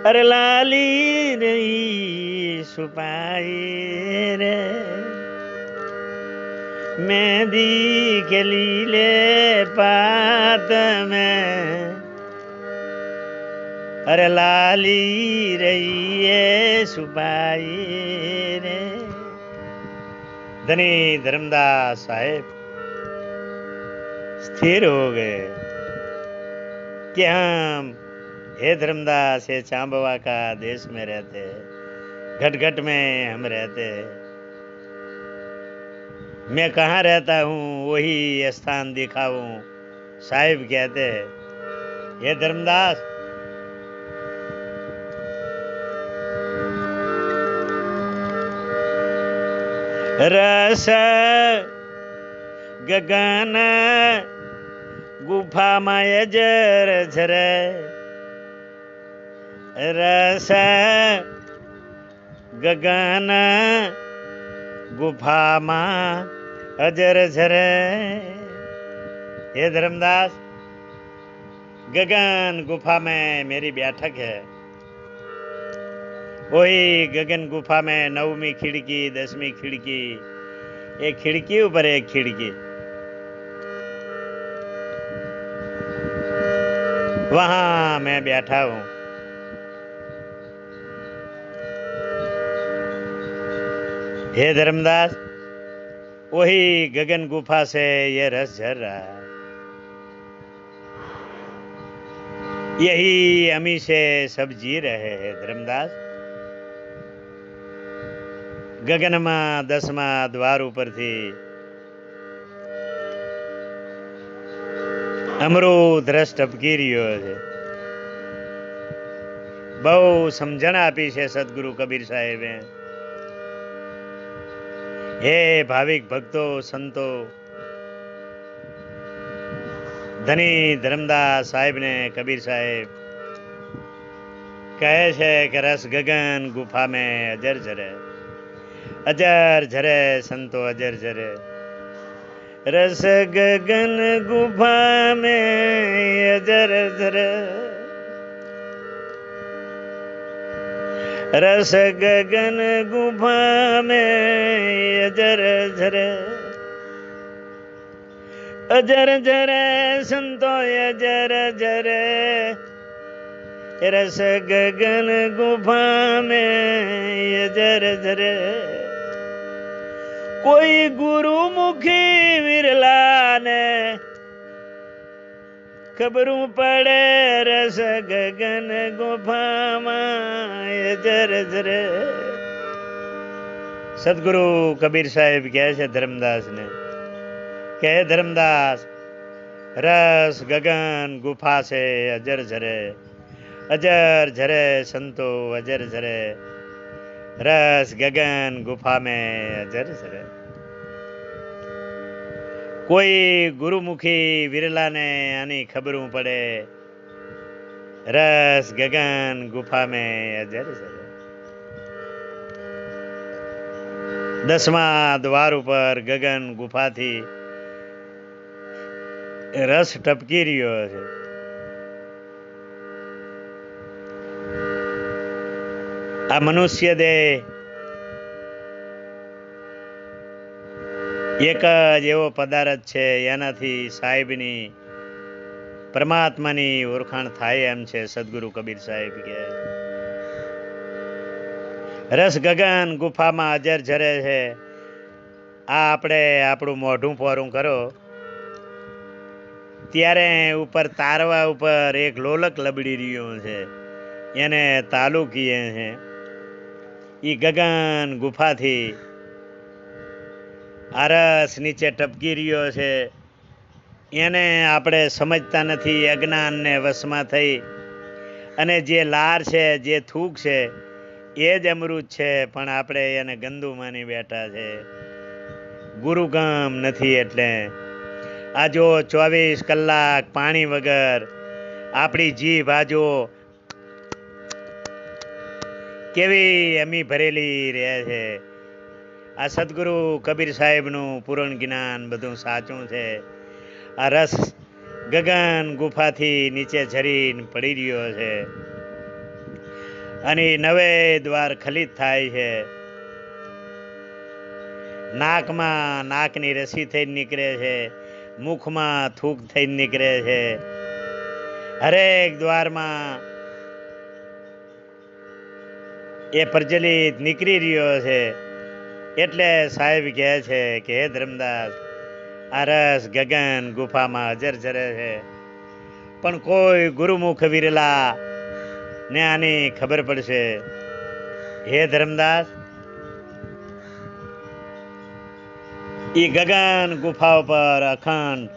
अरे लाली रही सुपाई रे, मेहंदी के लीले पात में, अरे लाली रही है सुपाई रे। धनी धर्मदास साहेब स्थिर हो गए कि हम हे धर्मदास ये चांबवा का देश में रहते, घट घट में हम रहते, मैं कहाँ रहता हूँ वही स्थान दिखाऊं। साहिब कहते हे धर्मदास, रस गगन गुफा माय जर झरे, रस गगन गुफा मा अजर झरे। हे धर्मदास, गगन गुफा में मेरी बैठक है, वही गगन गुफा में 9वीं खिड़की 10वीं खिड़की, एक खिड़की ऊपर एक खिड़की, वहां मैं बैठा हूं। हे धर्मदास, वही गगन गुफा से ये रस झर रहा है, यही अमी से सब जी रहे हैं। धर्मदास, ગગનમાં 10મા દ્વાર ઉપરથી અમૃત રસ ટપકી રહ્યો છે. બહુ સમજણ આપી છે સદગુરુ કબીર સાહેબે. હે ભાવિક ભક્તો સંતો, ધની ધર્મદાસ સાહેબને કબીર સાહેબ કહે છે કે રસ ગગન ગુફા મેં અજર ઝરે, अजर झरे संतो अजर झरे, रस गगन गुफा में अजर झरे, रस गगन गुफा में अजर झरे, अजर झरे संतो अजर झरे, रस गगन गुफा में अजर झरे. कोई गुरु मुखी विरला ने खबरू पड़े, रस गगन गुफा में अजर झरे. सदगुरु कबीर साहेब कहे धर्मदास ने, कहे धर्मदास रस गगन गुफा से अजर झरे, अजर झरे संतो अजर झरे, रस गगन गुफा में अजर झरे. कोई गुरुमुखी विरला ने आनी खबरों पड़े, रस गगन गुफा में अजर झरे. 10મા દ્વાર ઉપર ગગન ગુફા थी रस टपकी રહ્યો છે. આ મનુષ્ય દેહ એક જ એવો પદાર્થ છે, એનાથી સાહેબની પરમાત્માની ઓળખાણ થાય એમ છે. સદગુરુ કબીર સાહેબ કે રસ ગગન ગુફામાં અજર ઝરે છે. આ આપણે આપણું મોઢું પોરું કરો ત્યારે ઉપર તારવા ઉપર એક લોલક લબડી રહ્યો છે, એને તાલુ કીએ છે. એ ગગન ગુફાથી આરસ નીચે ટપકી રહ્યો છે, એને આપણે સમજતા નથી. અજ્ઞાનને વશમાં થઈ અને જે લાર છે, જે થૂક છે, એ જ અમૃત છે, પણ આપણે એને ગંદુ માની બેઠા છે. ગુરુગમ નથી. એટલે આ જો 24 કલાક પાણી વગર આપણી જીભ આજો કેવી અમી ભરેલી રહે છે. આ સદગુરુ કબીર સાહેબનું પૂરણ જ્ઞાન બધું સાચું છે. આ રસ ગગન ગુફાથી નીચે ઝરીને પડી રહ્યો છે અને નવે દ્વાર ખલિત થાય છે. નાકમાં નાકની રસી થઈને નીકળે છે, મુખમાં થૂક થઈને નીકળે છે, હરેક દ્વારમાં એ પ્રજ્વલિત નીકળી રહ્યો છે. એટલે સાહેબ કહે છે કે હે ધર્મદાસ, આ રસ ગગન ગુફામાં અજર જરે છે, પણ કોઈ ગુરુમુખ વિરલા ને આની ખબર પડશે. હે ધર્મદાસ, એ ગગન ગુફા ઉપર અખંડ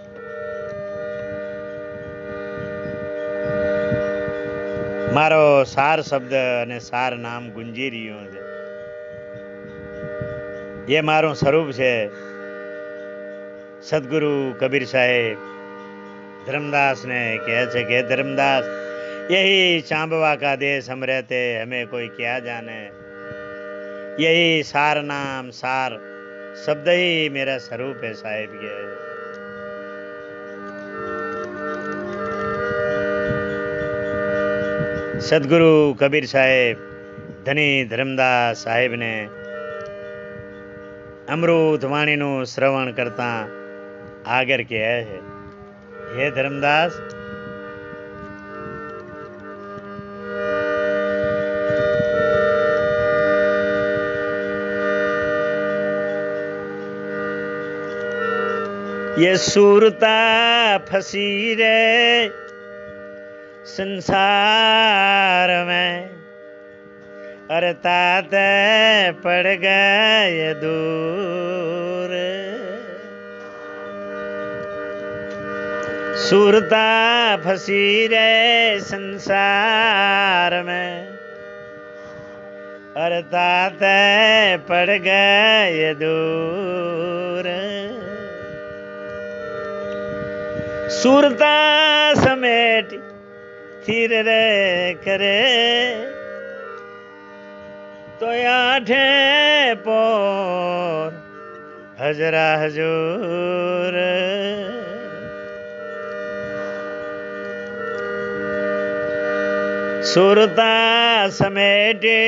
મારો સાર શબ્દ અને સાર નામ ગુંજી રહ્યું છે. એ મારું સ્વરૂપ છે. સદગુરુ કબીર સાહેબ धर्मदास ने कहे छे कि धर्मदास, यही चांबवा का देश हम रहते, हमें कोई क्या जाने. यही सार नाम सार शब्द ही मेरा स्वरूप है. साहेब के सदगुरु कबीर साहेब धनी धर्मदास साहेब ने अमृत वाणी नु श्रवण करता आगर कहे है, हे धर्मदास, ये सूरता फंसी रे संसार में, अरे ताते पड़ गए दूर. सूरता फंसी रे संसार में, अरे ताते पड़ गए दूर. सूरता समेट थिर रे करे, तो आठे पोर हजरा हजूर. सुरता समेटे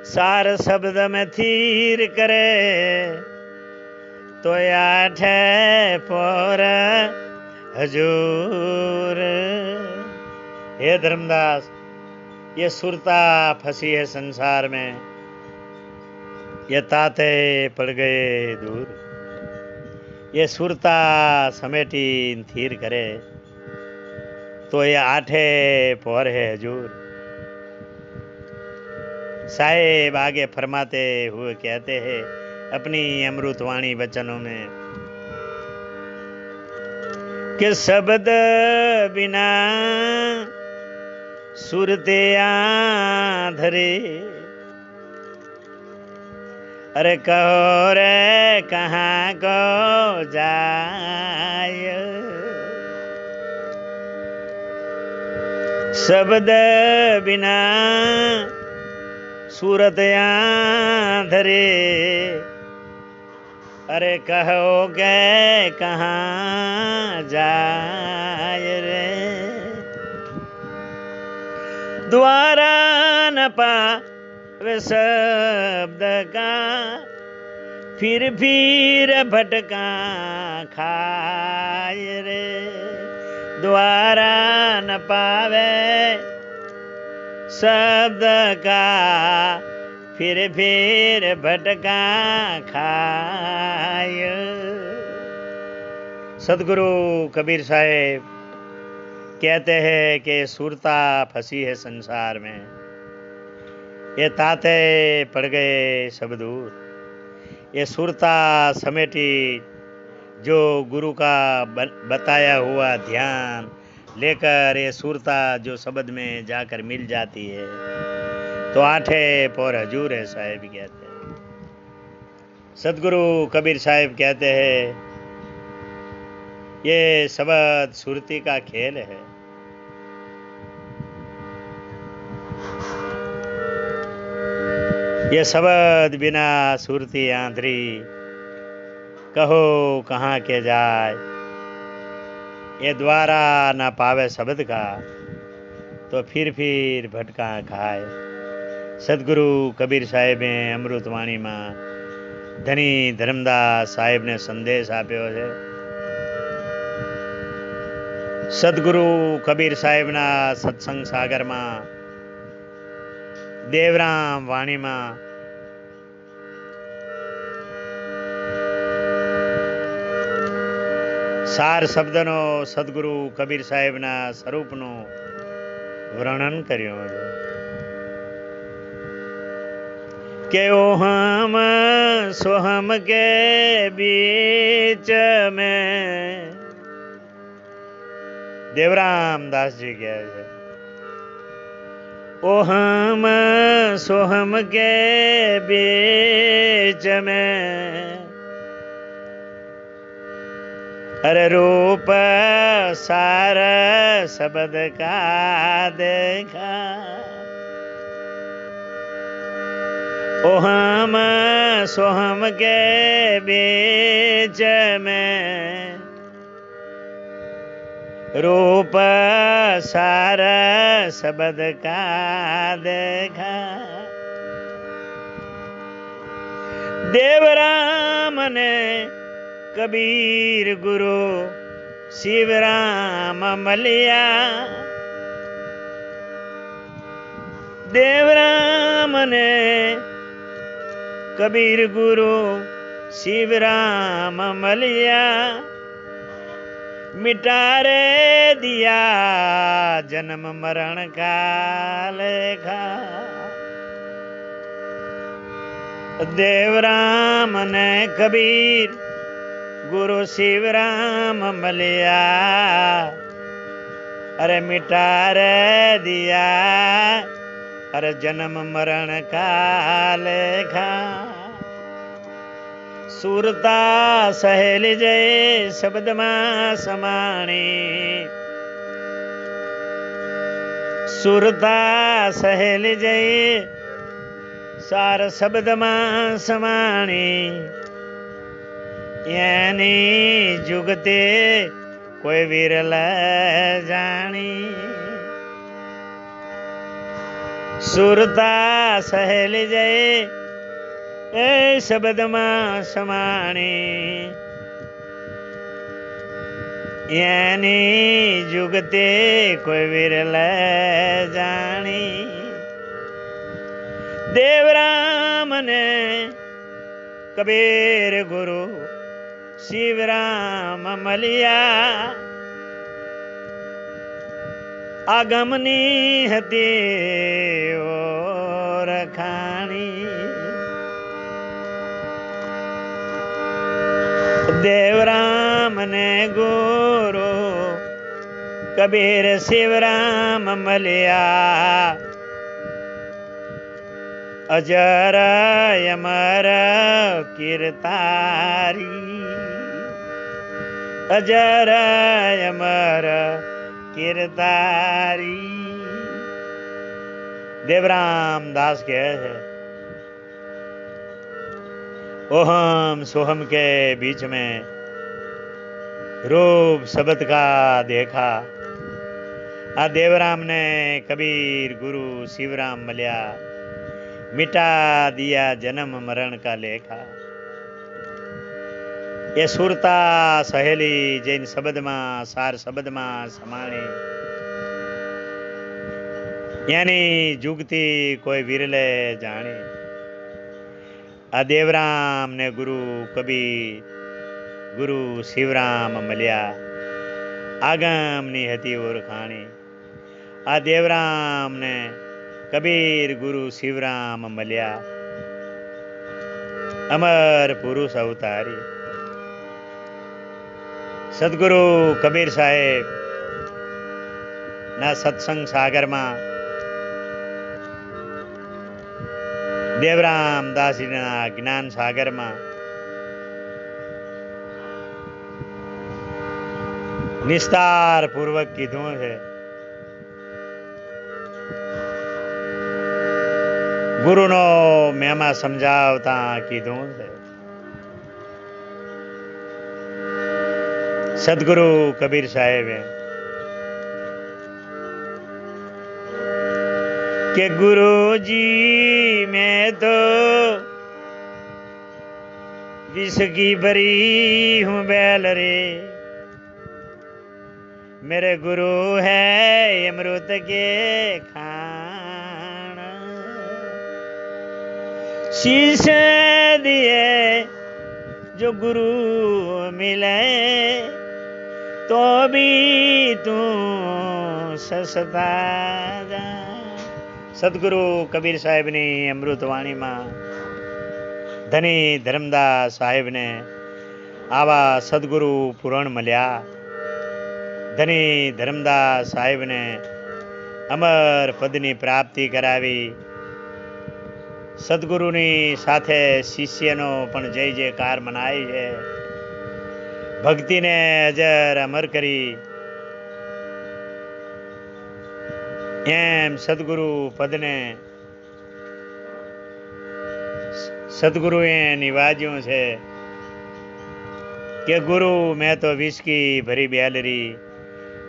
सार शब्द में थीर करे, तो आठे पोर हजूर. हे धर्मदास, ये सुरता फंसी है संसार में, ये ताते पड़ गए दूर. ये सुरता समेटी थीर करे, तो ये आठे पोर है हजूर. साहेब आगे फरमाते हुए कहते हैं अपनी अमृतवाणी वचनों में कि शब्द बिना सुरते आधरे, अरे कहो रे कहाँ को जाय. शब्द बिना सूरत आंधरे, अरे कहोगे कहाँ जाय रे. द्वारा न पावे शब्द का, फिर भटका खाय रे. द्वारा न पावे शब्द का, फिर भटका खाय. सदगुरु कबीर साहेब कहते हैं कि सुरता फंसी है संसार में, ये ताते पड़ गए सब दूर. ये सुरता समेटी जो गुरु का बताया हुआ ध्यान लेकर ये सुरता जो शब्द में जाकर मिल जाती है तो आठे पौर हजूर है साहिब कहते हैं। सदगुरु कबीर साहिब कहते हैं ये शब्द सुरती का खेल है। ये शब्द बिना सुरती आंधरी कहो कहाँ के जाए। ये द्वारा ना पावे शब्द का तो फिर भटका खाए। सदगुरु कबीर साहिब अमृतवाणी में धनी धर्मदास साहिब ने संदेश आप्यो है। सदगुरु कबीर साहिब ना सत्संग सागर में देवराम वाणी में सार शब्दनो सदगुरु कबीर साहिब ना स्वरूपनो वर्णन कर्यो के ओ हम सोहम के बीच में। देवराम दास जी कहे है ओ हम सोहम के बीच में अरे रूप सार शब्द का देखा। ओ हम सोहम के बीच में रूप सार शब्द का देखा। देवराम ने कबीर गुरु शिवराम मलिया। देवराम ने कबीर गुरु शिवराम मलिया मिटारे दिया जन्म मरण का लेखा। देवराम ने कबीर गुरु शिवराम मलिया अरे मिटारे दिया अरे जन्म मरण का लेखा। सुरता सहेली जय शब्द में समाणी। सुरता सहेली जय सार शब्द में समाणी। यानी जुगते कोई विरल जानी। सुरता सहेली जय ए शब्द में समाणी। यानी जुगते कोई विरल जानी। देवराम ने कबीर गुरु शिवराम मलिया आगमनी हती और खानी। देवराम ने गुरु कबीर शिवराम मलिया अजर अमर कीर्तारी। अजर अमर कीर्तारी। देवराम दास के है ओहम सोहम के बीच में रूप शब्द का देखा। आ देवराम ने कबीर गुरु शिवराम मलिया मिटा दिया जन्म मरण का लेखा। ये सुरता सहेली जैन शब्द में सार शब्द में समाणी। यानी जुगती कोई विरले जाने। आ देवराम ने गुरु कबीर गुरु शिवराम मलिया आगमनी हती ओरखाणी। आ देवराम ने कबीर गुरु शिवराम मलिया अमर पुरुष अवतारी सदगुरु कबीर साहेब ना सत्संग सागर में देवराम दासी ना ज्ञान सागर में निस्तार पूर्वक कीधुं है। गुरु नो महिमा समझावता कीधुं है। सदगुरु कबीर साहेब है कि गुरु जी मैं तो विष की भरी हूँ बैल रे, मेरे गुरु है अमृत के खान। शीश दिए जो गुरु मिले तो भी तू सस्ता जा। सदगुरु कबीर साहेब ने अमृतवाणी में धनी धर्मदास साहेब ने आवा सदगुरु पुराण मल्या। धनी धर्मदास साहेब ने अमर पदनी प्राप्ति करावी। सदगुरुनी साथे शिष्यनो पण जय जयकार मनाई है। भक्ति ने अजर अमर करी एम सदगुरु पद ने सदगुरुए निवाज्यों से कि गुरु मैं तो विष की भरी ब्यालरी,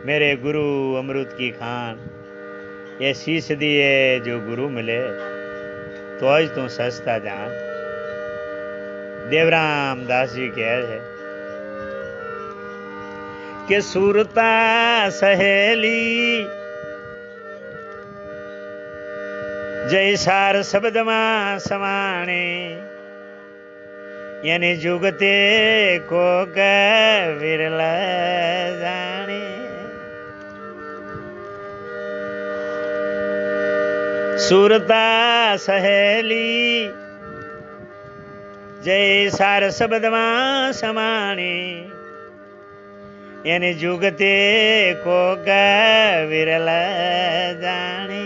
मेरे गुरु अमृत की खान। ये शीश दिए जो गुरु मिले तो आज तू सस्ता जान। देवराम दास जी कह है कि सुरता सहेली जय सार शब्द मां समाणे, यानी जुगते को विरल जाने। सुरता सहेली जय सार शब्द मां समाणे, यानी जुगते को विरल जाने।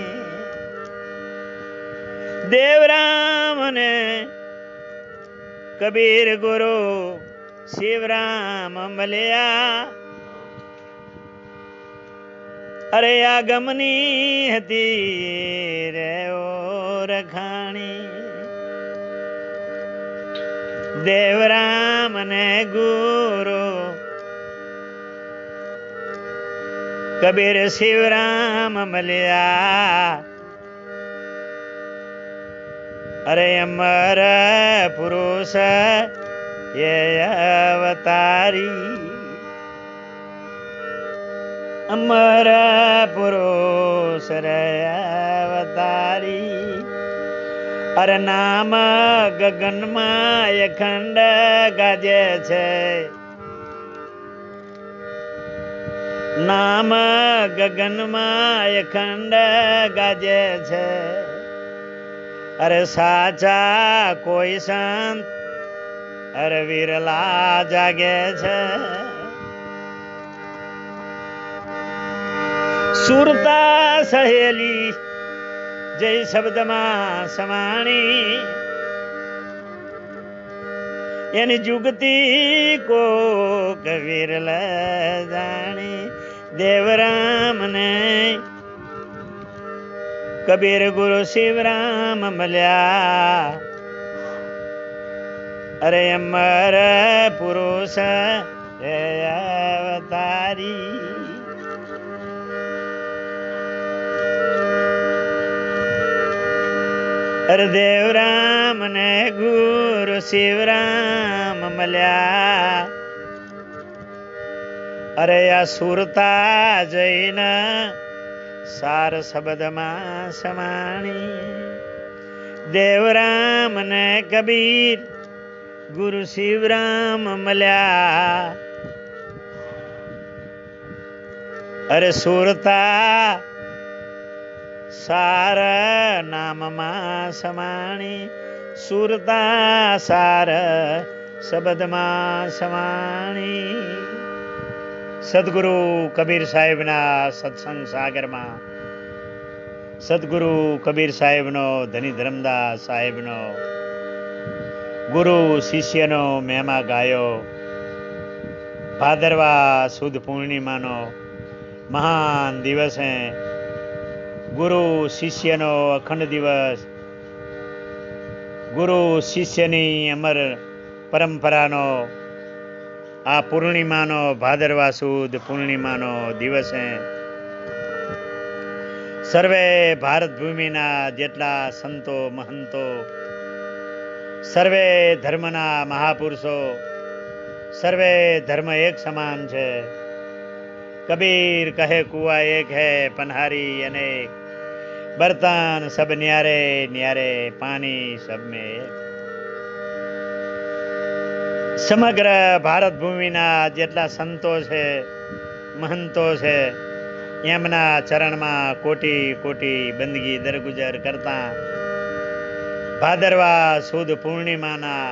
देवराम ने कबीर गुरु शिवराम मलिया, अरे आगमनी हती रे ओ रखाणी। देवराम ने गुरु कबीर शिवराम मलिया, अरे अमर पुरुष ये अवतारी। अमर पुरुष रे अवतारी, अरे नाम गगन में अखंड गाजे छे। नाम गगन में अखंड गाजे छे, अरे साचा कोई संत अरे विरला जागे छे। सुरता सहेली जय शब्द मां समाणी, यानी जुगती को विरल जानी। देवराम ने कबीर गुरु शिवराम मल्या, अरे अमर पुरुष अवतारी। अरे देवराम ने गुरु शिवराम मल्या, अरे या सुरता जैन सार शब्द मां समाणी। देवराम ने कबीर गुरु शिवराम मल्या, अरे सुरता सार नाम मां समाणी। સુરતા સાર શબ્દમાં સમાણી. સદગુરુ કબીર સાહેબના સત્સંગ સાગરમાં સદગુરુ કબીર સાહેબનો, ધની ધરમદાસ સાહેબનો, ગુરુ શિષ્યનો મહેમા ગાયો. ભાદરવા સુદ પૂર્ણિમાનો મહાન દિવસે ગુરુ શિષ્યનો અખંડ દિવસ, ગુરુ શિષ્યની અમર પરંપરાનો આ પૂર્ણિમાનો, ભાદરવા સુદ પૂર્ણિમાનો દિવસે સર્વે ભારત ભૂમિના જેટલા સંતો મહંતો, સર્વે ધર્મના મહાપુરુષો, સર્વે ધર્મ એક સમાન છે. કબીર કહે કુઆ એક હૈ પનહારી અનેક, બર્તન સબ ન્યારે ન્યારે પાણી સબ મેં એક. સમગ્ર ભારત ભૂમિના જેટલા સંતો છે, મહંતો છે, એમના ચરણમાં કોટી કોટી બંદગી દરગુજર કરતા ભાદરવા સુદ પૂર્ણિમાના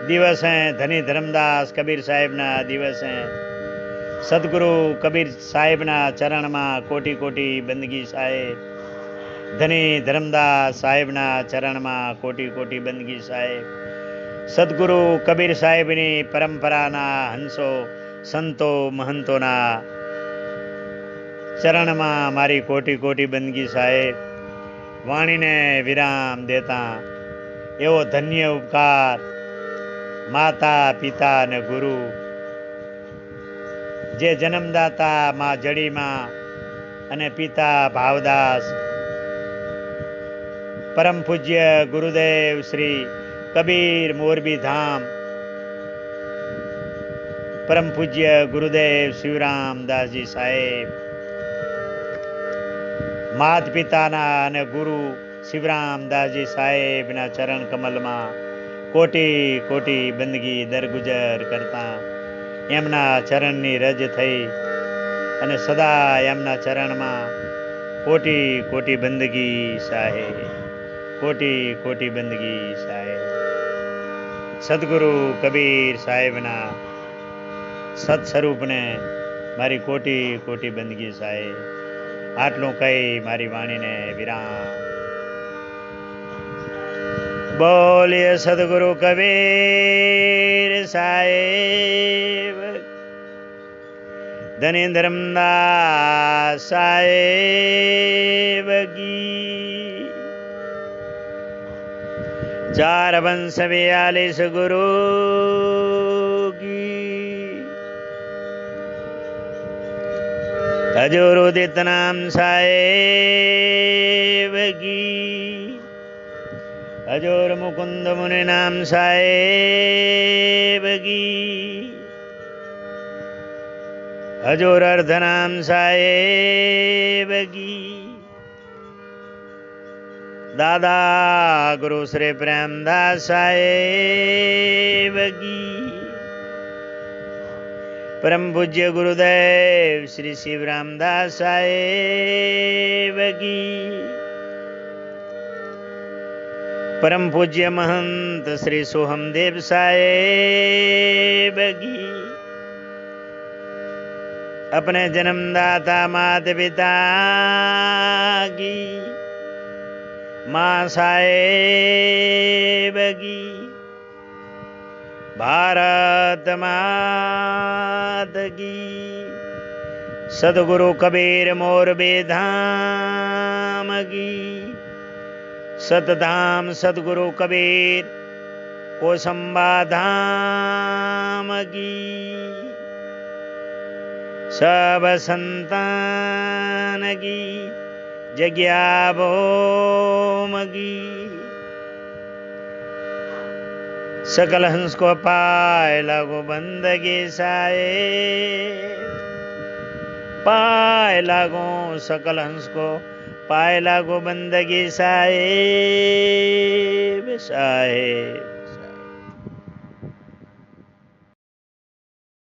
દિવસે, ધની ધરમદાસ કબીર સાહેબના દિવસે, સદગુરુ કબીર સાહેબના ચરણમાં કોટી કોટી બંદગી સાહેબ, ધની ધરમદાસ સાહેબના ચરણમાં કોટી કોટી બંદગી સાહેબ, સદગુરુ કબીર સાહેબની પરંપરાના હંસો સંતો મહંતોના ચરણમાં મારી કોટી કોટી બંદગી સાહેબ. વાણીને વિરામ દેતા એવો ધન્ય ઉપકાર માતા પિતા અને ગુરુ, જે જન્મદાતા મા જડીમાં અને પિતા ભાવદાસ, પરમ પૂજ્ય ગુરુદેવ શ્રી કબીર મોરબી ધામ, પરમ પૂજ્ય ગુરુદેવ શિવરામદાસજી સાહેબ, માત પિતાના અને ગુરુ શિવરામદાસજી સાહેબના ચરણ કમલમાં કોટી કોટી બંદગી દરગુજર કરતા એમના ચરણની રજ થઈ અને સદા એમના ચરણમાં કોટી કોટી બંદગી સાહેબ, કોટી કોટી બંદગી સાહેબ. સદગુરુ કબીર સાહેબના સત સ્વરૂપને મારી કોટી કોટી બંદગી સાહેબ. આટલું કહી મારી વાણીને વિરામ. બોલીએ સદગુરુ કબીર સાહેબ, ધની ધરમદાસ સાહેબ કી. 4 વંશ 42 ગુરુ કી. હજુર ઉદિત નામ સાહેબ કી. હજુર મુકુંદ મુનિ નામ સાહેબ કી. હજુર અર્ધ નામ સાહેબ કી. દાદા ગુરુ શ્રી પ્રેમદાસ સાહેબ કી. પરમ પૂજ્ય ગુરુદેવ શ્રી શિવરામદાસ સાહેબ કી. परम पूज्य महंत श्री सोहमदेव साहेब की. अपने जन्मदाता माता पिता की, माँ साहेब की. भारत मात की. सदगुरु कबीर मोरबी धाम की. सतधाम सदगुरु कबीर कोसंबा धाम की. सब संतान की जग्या भोम की. सकल हंस को पाए लागो बंदगी साहेब. पाए लागो सकल हंस को पाए लागो बंदगी साहेब साहेब.